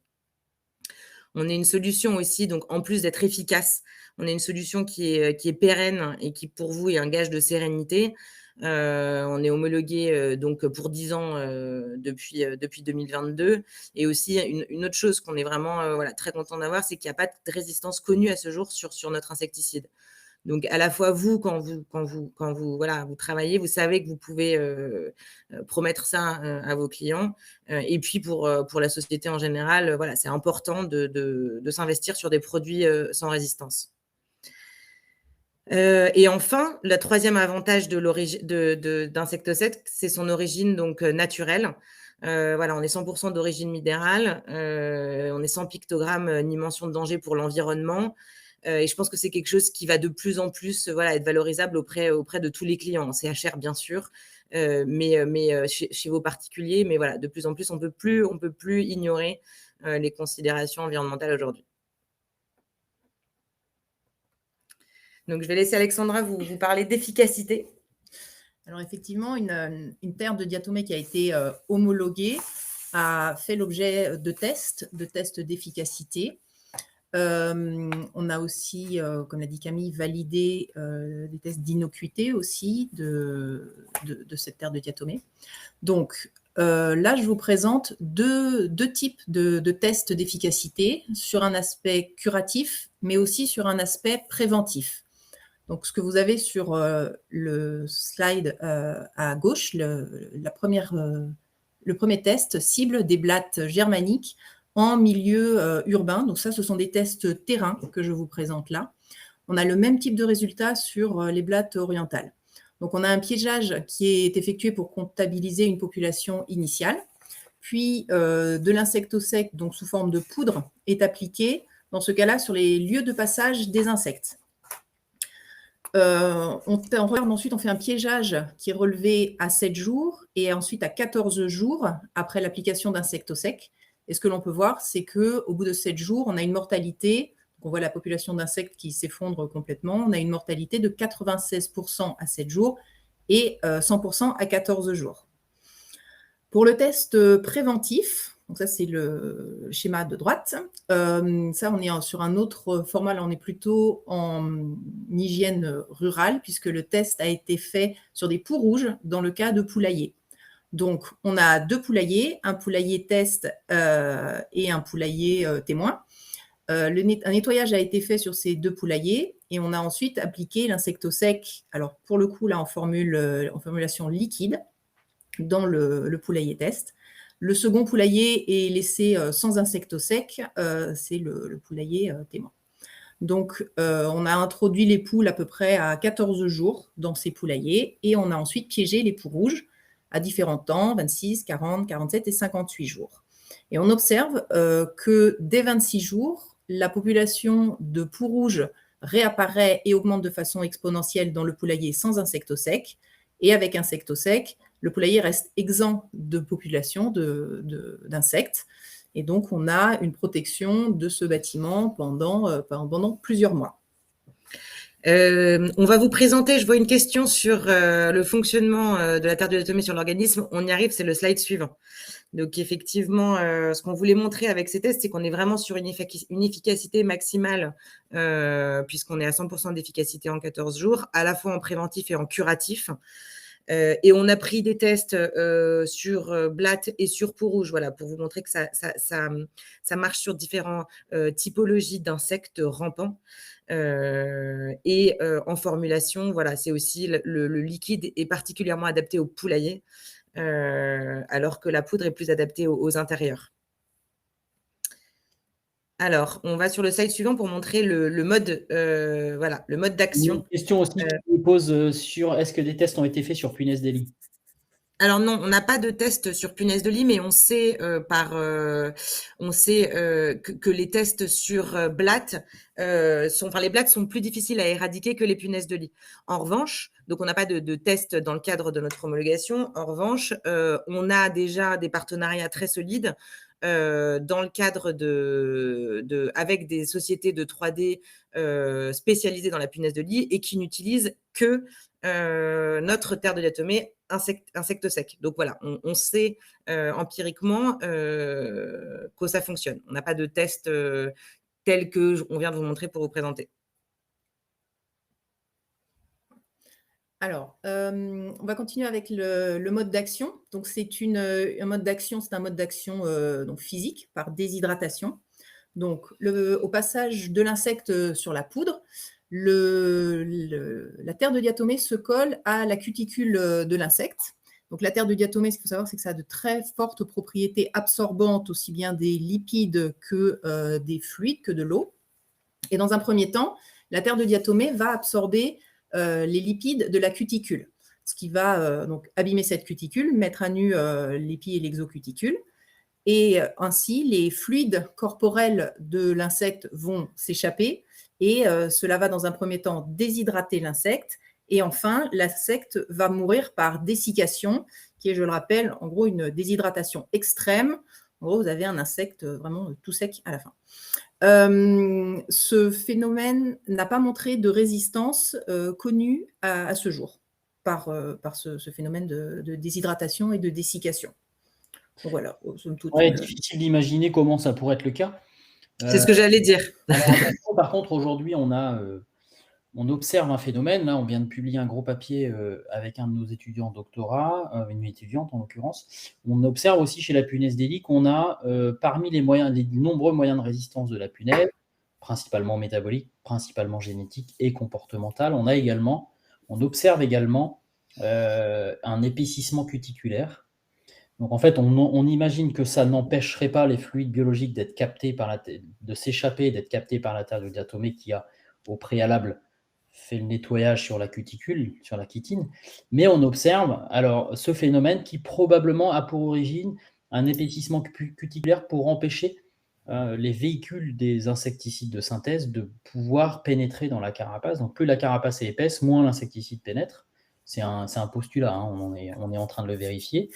On est une solution aussi, donc en plus d'être efficace, on est une solution qui est pérenne et qui pour vous est un gage de sérénité. On est homologué donc pour 10 ans depuis 2022. Et aussi une autre chose qu'on est vraiment voilà, très content d'avoir, c'est qu'il n'y a pas de résistance connue à ce jour sur notre insecticide. Donc, à la fois, vous, quand vous voilà, vous travaillez, vous savez que vous pouvez promettre ça à vos clients. Et puis, pour la société en général, voilà, c'est important de s'investir sur des produits sans résistance. Et enfin, le troisième avantage d'InsectoSec, c'est son origine donc naturelle. Voilà, on est 100% d'origine minérale, on est sans pictogramme ni mention de danger pour l'environnement. Et je pense que c'est quelque chose qui va de plus en plus voilà, être valorisable auprès de tous les clients, en CHR bien sûr, mais chez vos particuliers. Mais voilà, de plus en plus, on peut plus ignorer les considérations environnementales aujourd'hui. Donc, je vais laisser Alexandra vous parler d'efficacité. Alors, effectivement, une terre de diatomée qui a été homologuée a fait l'objet de tests d'efficacité. On a aussi, comme l'a dit Camille, validé des tests d'innocuité aussi de cette terre de diatomée. Donc, là, je vous présente deux types de tests d'efficacité sur un aspect curatif, mais aussi sur un aspect préventif. Donc, ce que vous avez sur le slide à gauche, le premier test cible des blattes germaniques en milieu urbain. Donc ça, ce sont des tests terrain que je vous présente là. On a le même type de résultat sur les blattes orientales. Donc on a un piégeage qui est effectué pour comptabiliser une population initiale. Puis de l'insectosec, donc sous forme de poudre, est appliqué, dans ce cas-là, sur les lieux de passage des insectes. Ensuite, on fait un piégeage qui est relevé à 7 jours et ensuite à 14 jours après l'application d'insectosec. Et ce que l'on peut voir, c'est qu'au bout de 7 jours, on a une mortalité on voit la population d'insectes qui s'effondre complètement. On a une mortalité de 96% à 7 jours et 100% à 14 jours. Pour le test préventif, donc ça c'est le schéma de droite, ça on est sur un autre format, là on est plutôt en hygiène rurale puisque le test a été fait sur des poux rouges dans le cas de poulailler. Donc on a 2 poulaillers, un poulailler test et un poulailler témoin. Un nettoyage a été fait sur ces 2 poulaillers et on a ensuite appliqué l'insectosec, alors pour le coup là en formulation liquide, dans le poulailler test. Le second poulailler est laissé sans insectosec, c'est le poulailler témoin. Donc, on a introduit les poules à peu près à 14 jours dans ces poulaillers et on a ensuite piégé les poux rouges à différents temps, 26, 40, 47 et 58 jours. Et on observe que dès 26 jours, la population de poux rouges réapparaît et augmente de façon exponentielle dans le poulailler sans insectosec. Et avec insectosec, le poulailler reste exempt de population d'insectes. Et donc, on a une protection de ce bâtiment pendant plusieurs mois. On va vous présenter, je vois une question sur le fonctionnement de la terre de diatomée sur l'organisme. On y arrive, c'est le slide suivant. Donc, effectivement, ce qu'on voulait montrer avec ces tests, c'est qu'on est vraiment sur une efficacité maximale puisqu'on est à 100% d'efficacité en 14 jours, à la fois en préventif et en curatif. Et on a pris des tests sur blattes et sur peau rouge, voilà, pour vous montrer que ça marche sur différentes typologies d'insectes rampants. Et en formulation, voilà, c'est aussi le liquide est particulièrement adapté au poulailler, alors que la poudre est plus adaptée aux intérieurs. Alors, on va sur le slide suivant pour montrer le mode, voilà, le mode d'action. Une question aussi qui me pose sur est-ce que des tests ont été faits sur punaise de lit? Alors non, on n'a pas de test sur punaise de lit, mais on sait que les tests sur blattes les blattes sont plus difficiles à éradiquer que les punaises de lit. En revanche, donc on n'a pas de test dans le cadre de notre homologation. En revanche, on a déjà des partenariats très solides dans le cadre avec des sociétés de 3D spécialisées dans la punaise de lit et qui n'utilisent que notre terre de diatomée insectosec. Donc voilà, on sait empiriquement que ça fonctionne. On n'a pas de test tel que on vient de vous montrer pour vous présenter. Alors, on va continuer avec le mode d'action. Donc, c'est un mode d'action donc physique par déshydratation. Donc, au passage de l'insecte sur la poudre, la terre de diatomée se colle à la cuticule de l'insecte. Donc, la terre de diatomée, ce qu'il faut savoir, c'est que ça a de très fortes propriétés absorbantes, aussi bien des lipides que des fluides, que de l'eau. Et dans un premier temps, la terre de diatomée va absorber les lipides de la cuticule, ce qui va donc abîmer cette cuticule, mettre à nu l'épi et l'exocuticule. Et ainsi, les fluides corporels de l'insecte vont s'échapper et cela va dans un premier temps déshydrater l'insecte. Et enfin, l'insecte va mourir par dessiccation, qui est, je le rappelle, en gros une déshydratation extrême. En gros, vous avez un insecte vraiment tout sec à la fin. Ce phénomène n'a pas montré de résistance connue à ce jour par ce phénomène de déshydratation et de dessiccation. Donc voilà, difficile d'imaginer comment ça pourrait être le cas. C'est ce que j'allais dire. Alors, par contre, aujourd'hui, on observe un phénomène. Là, on vient de publier un gros papier avec un de nos étudiants en doctorat, une étudiante en l'occurrence. On observe aussi chez la punaise des lits qu'on a, parmi les nombreux moyens de résistance de la punaise, principalement métaboliques, principalement génétiques et comportementales, on observe également un épaississement cuticulaire. Donc en fait, on imagine que ça n'empêcherait pas les fluides biologiques d'être captés de s'échapper, d'être captés par la terre de diatomée qui a au préalable fait le nettoyage sur la cuticule, sur la chitine, mais on observe alors ce phénomène qui probablement a pour origine un épaississement cuticulaire pour empêcher les véhicules des insecticides de synthèse de pouvoir pénétrer dans la carapace. Donc plus la carapace est épaisse, moins l'insecticide pénètre. C'est un postulat, hein, on est en train de le vérifier.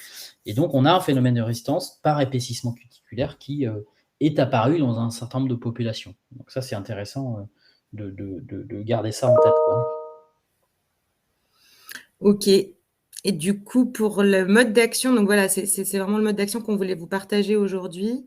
Et donc on a un phénomène de résistance par épaississement cuticulaire qui est apparu dans un certain nombre de populations. Donc ça, c'est intéressant de garder ça en tête, quoi. Ok. Et du coup, pour le mode d'action, donc voilà, c'est vraiment le mode d'action qu'on voulait vous partager aujourd'hui.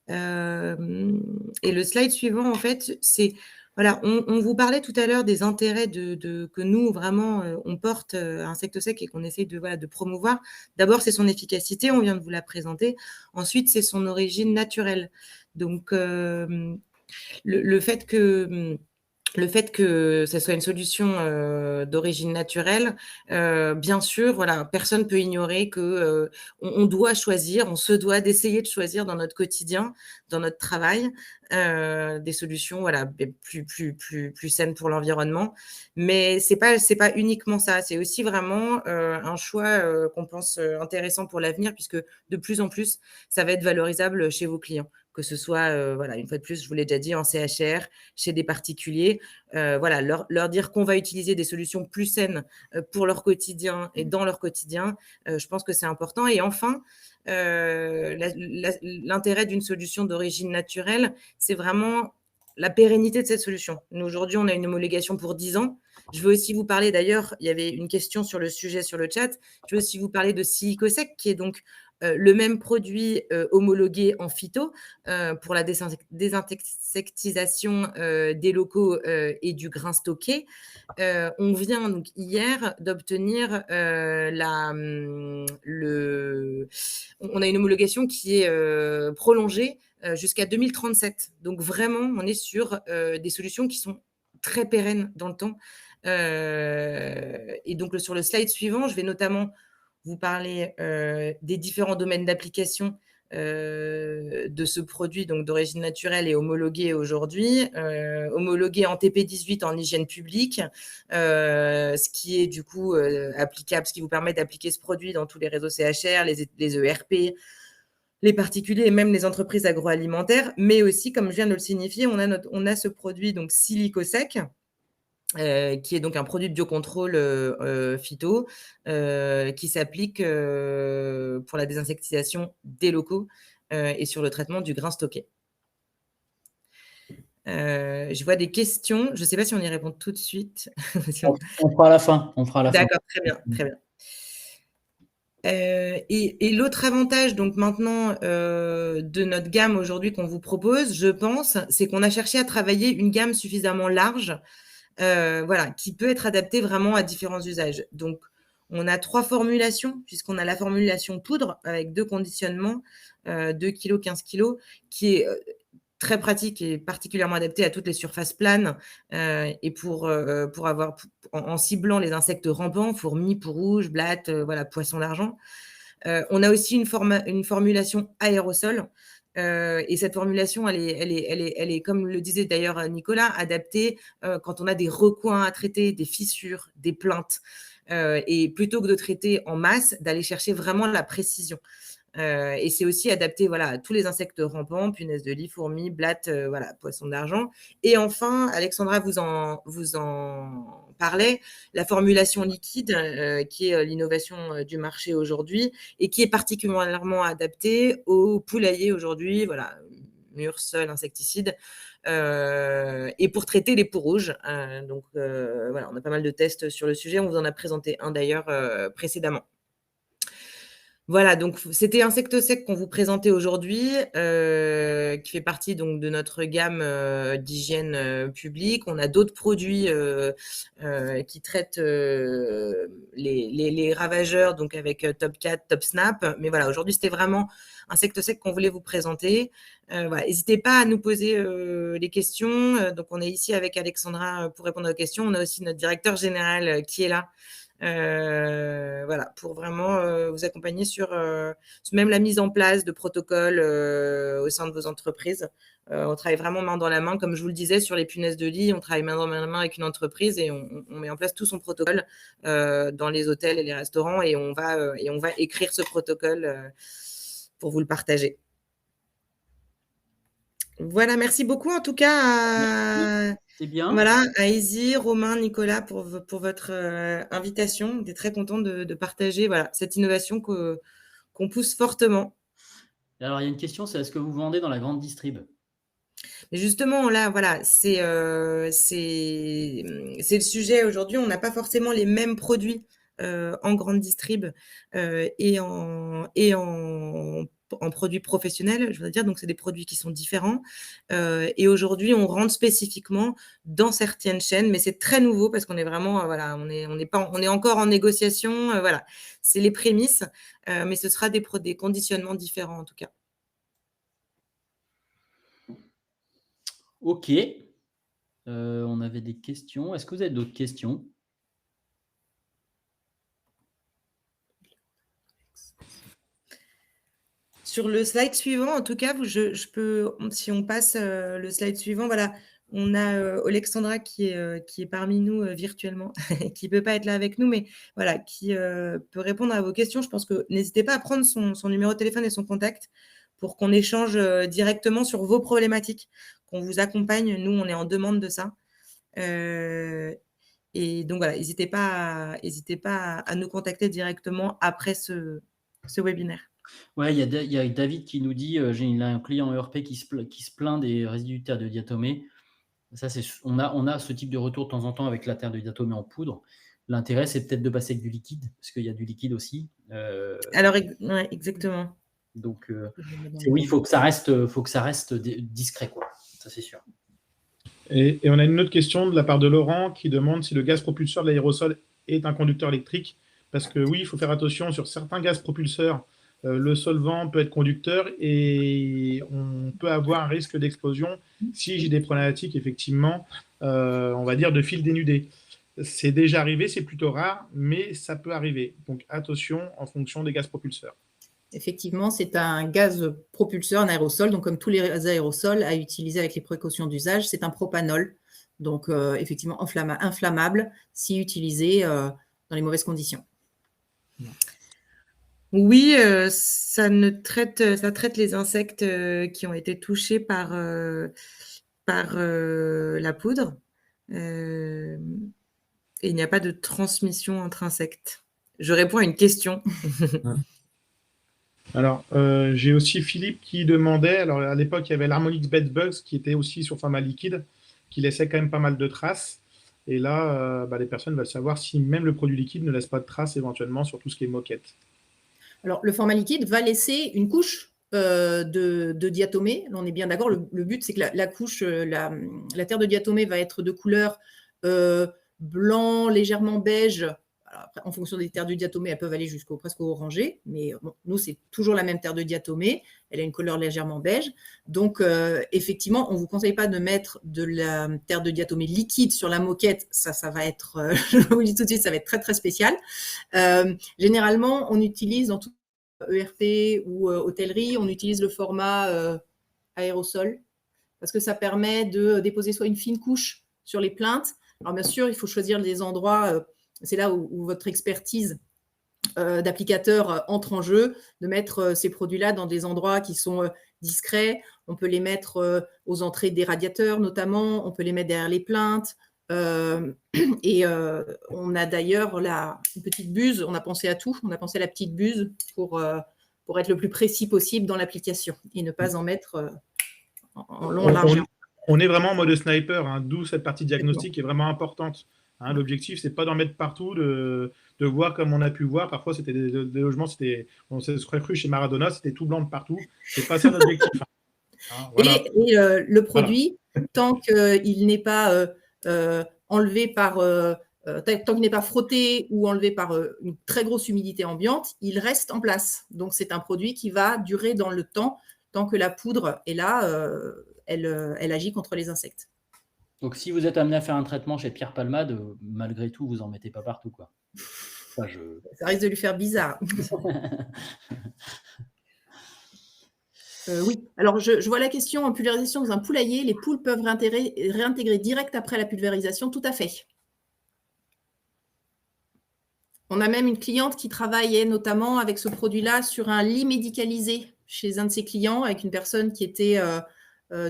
Et le slide suivant, en fait, c'est... Voilà, on vous parlait tout à l'heure des intérêts que nous, vraiment, on porte à InsectoSec et qu'on essaye de promouvoir. D'abord, c'est son efficacité, on vient de vous la présenter. Ensuite, c'est son origine naturelle. Donc, le fait que ça soit une solution d'origine naturelle, bien sûr, voilà, personne ne peut ignorer que on doit choisir, on se doit d'essayer de choisir dans notre quotidien, dans notre travail, des solutions voilà, plus saines pour l'environnement. Mais c'est pas uniquement ça, c'est aussi vraiment un choix qu'on pense intéressant pour l'avenir, puisque de plus en plus, ça va être valorisable chez vos clients, que ce soit, voilà, une fois de plus, je vous l'ai déjà dit, en CHR, chez des particuliers. Voilà, leur dire qu'on va utiliser des solutions plus saines pour leur quotidien et dans leur quotidien, je pense que c'est important. Et enfin, l'intérêt d'une solution d'origine naturelle, c'est vraiment la pérennité de cette solution. Nous, aujourd'hui, on a une homologation pour 10 ans. Je veux aussi vous parler, d'ailleurs, il y avait une question sur le sujet sur le chat, je veux aussi vous parler de Silicosec, qui est donc le même produit homologué en phyto pour la désinsectisation des locaux et du grain stocké. On vient donc hier d'obtenir on a une homologation qui est prolongée jusqu'à 2037. Donc vraiment, on est sur des solutions qui sont très pérennes dans le temps. Et donc sur le slide suivant, je vais notamment vous parler des différents domaines d'application de ce produit donc d'origine naturelle et homologué aujourd'hui, homologué en TP18 en hygiène publique, ce qui est du coup applicable, ce qui vous permet d'appliquer ce produit dans tous les réseaux CHR, les ERP, les particuliers et même les entreprises agroalimentaires, mais aussi, comme je viens de le signifier, on a ce produit donc Silicosec, qui est donc un produit de biocontrôle phyto qui s'applique pour la désinsectisation des locaux et sur le traitement du grain stocké. Je vois des questions. Je ne sais pas si on y répond tout de suite. On fera à la fin. D'accord, très bien, très bien. Et l'autre avantage, donc maintenant, de notre gamme aujourd'hui qu'on vous propose, je pense, c'est qu'on a cherché à travailler une gamme suffisamment large, voilà, qui peut être adaptée vraiment à différents usages. Donc, on a 3 formulations, puisqu'on a la formulation poudre avec 2 conditionnements, 2 kg, 15 kg, qui est très pratique et particulièrement adaptée à toutes les surfaces planes et pour avoir en ciblant les insectes rampants, fourmis, peaux-rouges, blattes, voilà, poissons d'argent. On a aussi une formulation aérosol. Et cette formulation, elle est, comme le disait d'ailleurs Nicolas, adaptée quand on a des recoins à traiter, des fissures, des pleintes. Et plutôt que de traiter en masse, d'aller chercher vraiment la précision. Et c'est aussi adapté voilà, à tous les insectes rampants, punaises de lit, fourmis, blattes, voilà, poissons d'argent. Et enfin, Alexandra vous en parlait, la formulation liquide, qui est l'innovation du marché aujourd'hui et qui est particulièrement adaptée aux poulaillers aujourd'hui, voilà, murs, sols, insecticides, et pour traiter les peaux rouges. Donc voilà, on a pas mal de tests sur le sujet, on vous en a présenté un d'ailleurs précédemment. Voilà, donc c'était InsectoSec qu'on vous présentait aujourd'hui, qui fait partie donc de notre gamme d'hygiène publique. On a d'autres produits qui traitent les ravageurs, donc avec Top 4, Top Snap. Mais voilà, aujourd'hui, c'était vraiment InsectoSec qu'on voulait vous présenter. Voilà, n'hésitez pas à nous poser les questions. Donc, on est ici avec Alexandra pour répondre aux questions. On a aussi notre directeur général qui est là. Voilà, pour vraiment vous accompagner sur même la mise en place de protocoles au sein de vos entreprises. On travaille vraiment main dans la main, comme je vous le disais, sur les punaises de lit, on travaille main dans la main avec une entreprise et on met en place tout son protocole dans les hôtels et les restaurants et on va écrire ce protocole pour vous le partager. Voilà, merci beaucoup en tout cas C'est bien. Voilà, à Izzy, Romain, Nicolas pour votre invitation. On est très content de partager voilà, cette innovation qu'on pousse fortement. Alors, il y a une question, c'est est-ce que vous vendez dans la grande distrib? Mais justement, là, voilà, c'est le sujet aujourd'hui. On n'a pas forcément les mêmes produits en grande distrib et en produits professionnels, je veux dire. Donc, c'est des produits qui sont différents. Et aujourd'hui, on rentre spécifiquement dans certaines chaînes, mais c'est très nouveau parce qu'on est vraiment, voilà, on est encore en négociation. Voilà, c'est les prémices, mais ce sera des conditionnements différents en tout cas. Ok. On avait des questions. Est-ce que vous avez d'autres questions? Sur le slide suivant, en tout cas, je peux, si on passe le slide suivant, voilà, on a Alexandra qui est parmi nous virtuellement, qui ne peut pas être là avec nous, mais voilà, qui peut répondre à vos questions. Je pense que n'hésitez pas à prendre son numéro de téléphone et son contact pour qu'on échange directement sur vos problématiques, qu'on vous accompagne. Nous, on est en demande de ça. Et donc, voilà, n'hésitez pas à nous contacter directement après ce webinaire. Ouais, il y a David qui nous dit il a un client ERP qui se plaint des résidus de terre de diatomée. Ça, on a ce type de retour de temps en temps avec la terre de diatomée en poudre. L'intérêt, c'est peut-être de passer avec du liquide, parce qu'il y a du liquide aussi. Alors, ouais, exactement. Donc, oui, il faut que ça reste discret, quoi. Ça, c'est sûr. Et on a une autre question de la part de Laurent qui demande si le gaz propulseur de l'aérosol est un conducteur électrique. Parce que oui, il faut faire attention sur certains gaz propulseurs. Le solvant peut être conducteur et on peut avoir un risque d'explosion si j'ai des problématiques, effectivement, on va dire, de fil dénudé. C'est déjà arrivé, c'est plutôt rare, mais ça peut arriver. Donc attention en fonction des gaz propulseurs. Effectivement, c'est un gaz propulseur, un aérosol, donc comme tous les aérosols à utiliser avec les précautions d'usage, c'est un propanol, donc effectivement inflammable si utilisé dans les mauvaises conditions. Oui, ça traite les insectes qui ont été touchés par la poudre. Et il n'y a pas de transmission entre insectes. Je réponds à une question. Alors, j'ai aussi Philippe qui demandait, alors à l'époque, il y avait l'Harmonix Bed Bugs qui était aussi sur format liquide, qui laissait quand même pas mal de traces. Et là, les personnes veulent savoir si même le produit liquide ne laisse pas de traces éventuellement sur tout ce qui est moquette. Alors, le format liquide va laisser une couche de diatomée. Là, on est bien d'accord. Le but, c'est que la couche, la terre de diatomée va être de couleur blanc, légèrement beige. Alors, après, en fonction des terres de diatomée, elles peuvent aller presque au orangé. Mais bon, nous, c'est toujours la même terre de diatomée. Elle a une couleur légèrement beige. Donc, effectivement, on ne vous conseille pas de mettre de la terre de diatomée liquide sur la moquette. Ça va être, je vous le dis tout de suite, ça va être très, très spécial. Généralement, on utilise dans tout ERP ou hôtellerie, on utilise le format aérosol parce que ça permet de déposer soit une fine couche sur les plinthes. Alors bien sûr, il faut choisir des endroits, c'est là où votre expertise d'applicateur entre en jeu, de mettre ces produits-là dans des endroits qui sont discrets. On peut les mettre aux entrées des radiateurs notamment, on peut les mettre derrière les plinthes. Et on a d'ailleurs une petite buse, on a pensé à tout, on a pensé à la petite buse pour être le plus précis possible dans l'application et ne pas en mettre en long, en large. On est vraiment en mode sniper, hein, d'où cette partie diagnostique est vraiment importante. Hein, l'objectif, c'est pas d'en mettre partout, de voir comme on a pu voir. Parfois, c'était des logements, on se serait cru chez Maradona, c'était tout blanc de partout. C'est pas ça l'objectif. Hein, voilà. Et le produit, voilà. Tant qu'il n'est pas enlevé par, tant qu'il n'est pas frotté ou enlevé par une très grosse humidité ambiante, il reste en place. Donc, c'est un produit qui va durer dans le temps, tant que la poudre est là, elle agit contre les insectes. Donc, si vous êtes amené à faire un traitement chez Pierre Palmade, malgré tout, vous n'en mettez pas partout, quoi. Ça risque de lui faire bizarre. Oui, alors je vois la question en pulvérisation dans un poulailler. Les poules peuvent réintégrer direct après la pulvérisation, tout à fait. On a même une cliente qui travaillait notamment avec ce produit-là sur un lit médicalisé chez un de ses clients, avec une personne qui était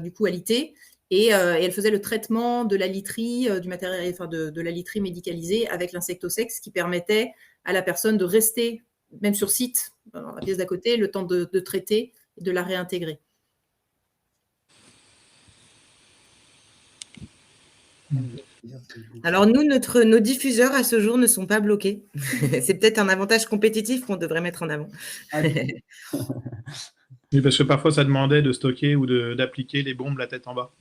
du coup alitée. Et elle faisait le traitement de la literie, du matériel, enfin de la literie médicalisée avec l'insectosex, qui permettait à la personne de rester, même sur site, dans la pièce d'à côté, le temps de traiter de la réintégrer. Alors nous, nos diffuseurs à ce jour ne sont pas bloqués. C'est peut-être un avantage compétitif qu'on devrait mettre en avant. Oui, parce que parfois, ça demandait de stocker ou d'appliquer les bombes la tête en bas.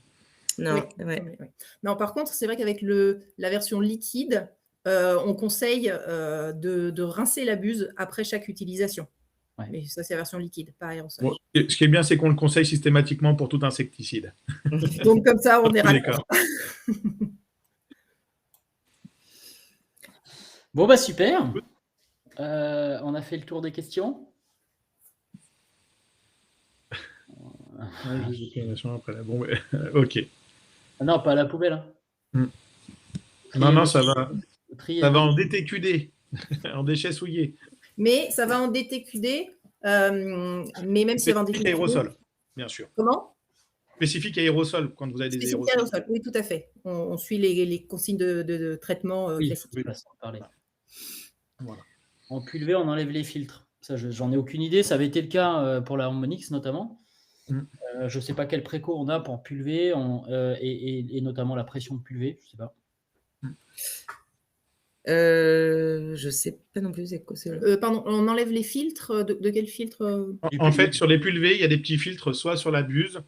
Non, Oui, ouais. oui. Non, par contre, c'est vrai qu'avec la version liquide, on conseille de rincer la buse après chaque utilisation. Ouais. Mais ça, c'est la version liquide, pas aérosol. Bon, ce qui est bien, c'est qu'on le conseille systématiquement pour tout insecticide. Donc, comme ça, on est D'accord. Bon, bah super. On a fait le tour des questions. Après la bombe. Ok. Ah non, pas à la poubelle. Hein. Non, ça va. Trier Ça va en DTQD, en déchets souillés. Mais ça va en DTQD, mais même si ça va en DTQD. Aérosol, bien sûr. Comment? Spécifique aérosol, quand vous avez des Spécifique aérosols. aérosol, oui, tout à fait. On suit les consignes de traitement classiques. Oui, façon de parler. Voilà. En pulvé, on enlève les filtres. Ça, j'en ai aucune idée. Ça avait été le cas pour la Harmonix notamment. Je ne sais pas quel préco on a pour pulvé et notamment la pression de pulvé. Je ne sais pas. Je sais pas non plus. Pardon, on enlève les filtres. De quel filtre? En fait, sur les pulvés, il y a des petits filtres, soit sur la buse,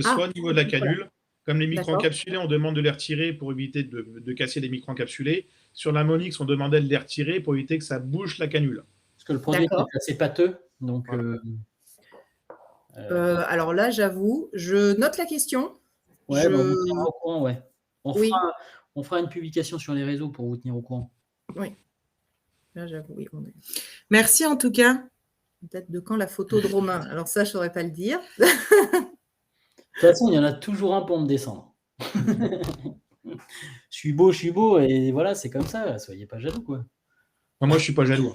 soit au niveau de la canule. Voilà. Comme les micro-encapsulés, on demande de les retirer pour éviter de casser les micro-encapsulés. Sur la Harmonix, on demandait de les retirer pour éviter que ça bouche la canule. Parce que le produit est assez pâteux. Donc, voilà. Alors là, j'avoue, je note la question. Ouais, on vous tiendra au courant, ouais. On fera une publication sur les réseaux pour vous tenir au courant. Oui. Là, j'avoue, oui. Merci en tout cas. Peut-être de quand la photo de Romain. Alors ça, je ne saurais pas le dire. De toute façon, il y en a toujours un pour me descendre. Je suis beau, et voilà, c'est comme ça. Soyez pas jaloux, quoi. Moi, je ne suis pas jaloux.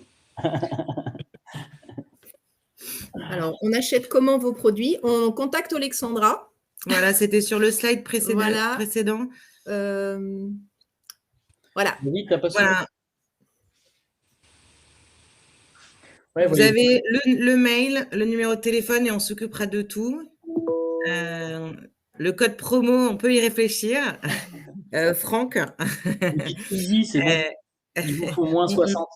Alors, on achète comment vos produits? On contacte Alexandra. Voilà, c'était sur le slide précédent. Voilà. Oui, t'as pas voilà. Ouais, vous avez le mail, le numéro de téléphone et on s'occupera de tout. Le code promo, on peut y réfléchir. Franck. Easy, c'est bon. Il vous faut moins 60.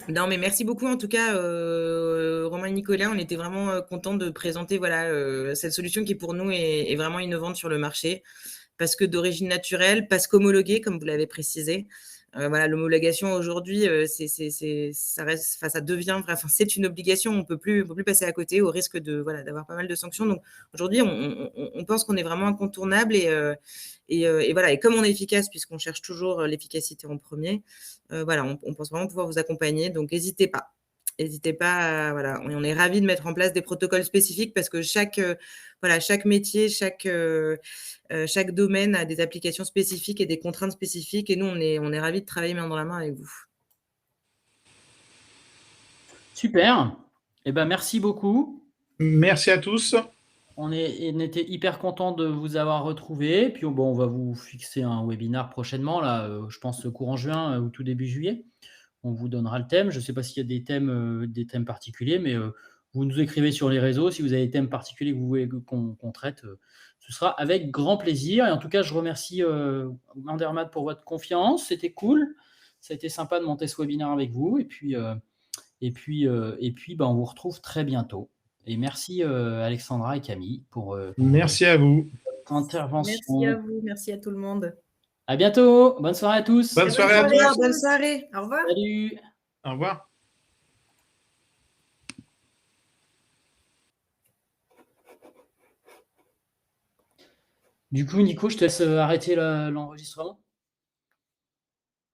Non, mais merci beaucoup en tout cas, Romain et Nicolas. On était vraiment contents de présenter cette solution qui pour nous est vraiment innovante sur le marché, parce que d'origine naturelle, parce qu'homologuée, comme vous l'avez précisé. L'homologation aujourd'hui, ça devient, c'est une obligation. On peut plus passer à côté au risque d'avoir pas mal de sanctions. Donc aujourd'hui, on pense qu'on est vraiment incontournable et comme on est efficace, puisqu'on cherche toujours l'efficacité en premier, on pense vraiment pouvoir vous accompagner. Donc n'hésitez pas. On est ravis de mettre en place des protocoles spécifiques parce que chaque métier, chaque domaine a des applications spécifiques et des contraintes spécifiques. Et nous, on est ravis de travailler main dans la main avec vous. Super. Eh ben, merci beaucoup. Merci à tous. On était hyper content de vous avoir retrouvé. Puis on va vous fixer un webinar prochainement, là, je pense courant juin ou tout début juillet. On vous donnera le thème. Je ne sais pas s'il y a des thèmes particuliers, mais vous nous écrivez sur les réseaux. Si vous avez des thèmes particuliers que vous voulez qu'on traite, ce sera avec grand plaisir. Et en tout cas, je remercie Andermatt pour votre confiance. C'était cool. Ça a été sympa de monter ce webinaire avec vous. Et puis, on vous retrouve très bientôt. Et merci Alexandra et Camille pour merci à vous. Votre intervention. Merci à vous. Merci à tout le monde. À bientôt. Bonne soirée à tous. Bonne soirée à tous. Bonne soirée. Au revoir. Salut. Au revoir. Du coup, Nico, je te laisse arrêter l'enregistrement.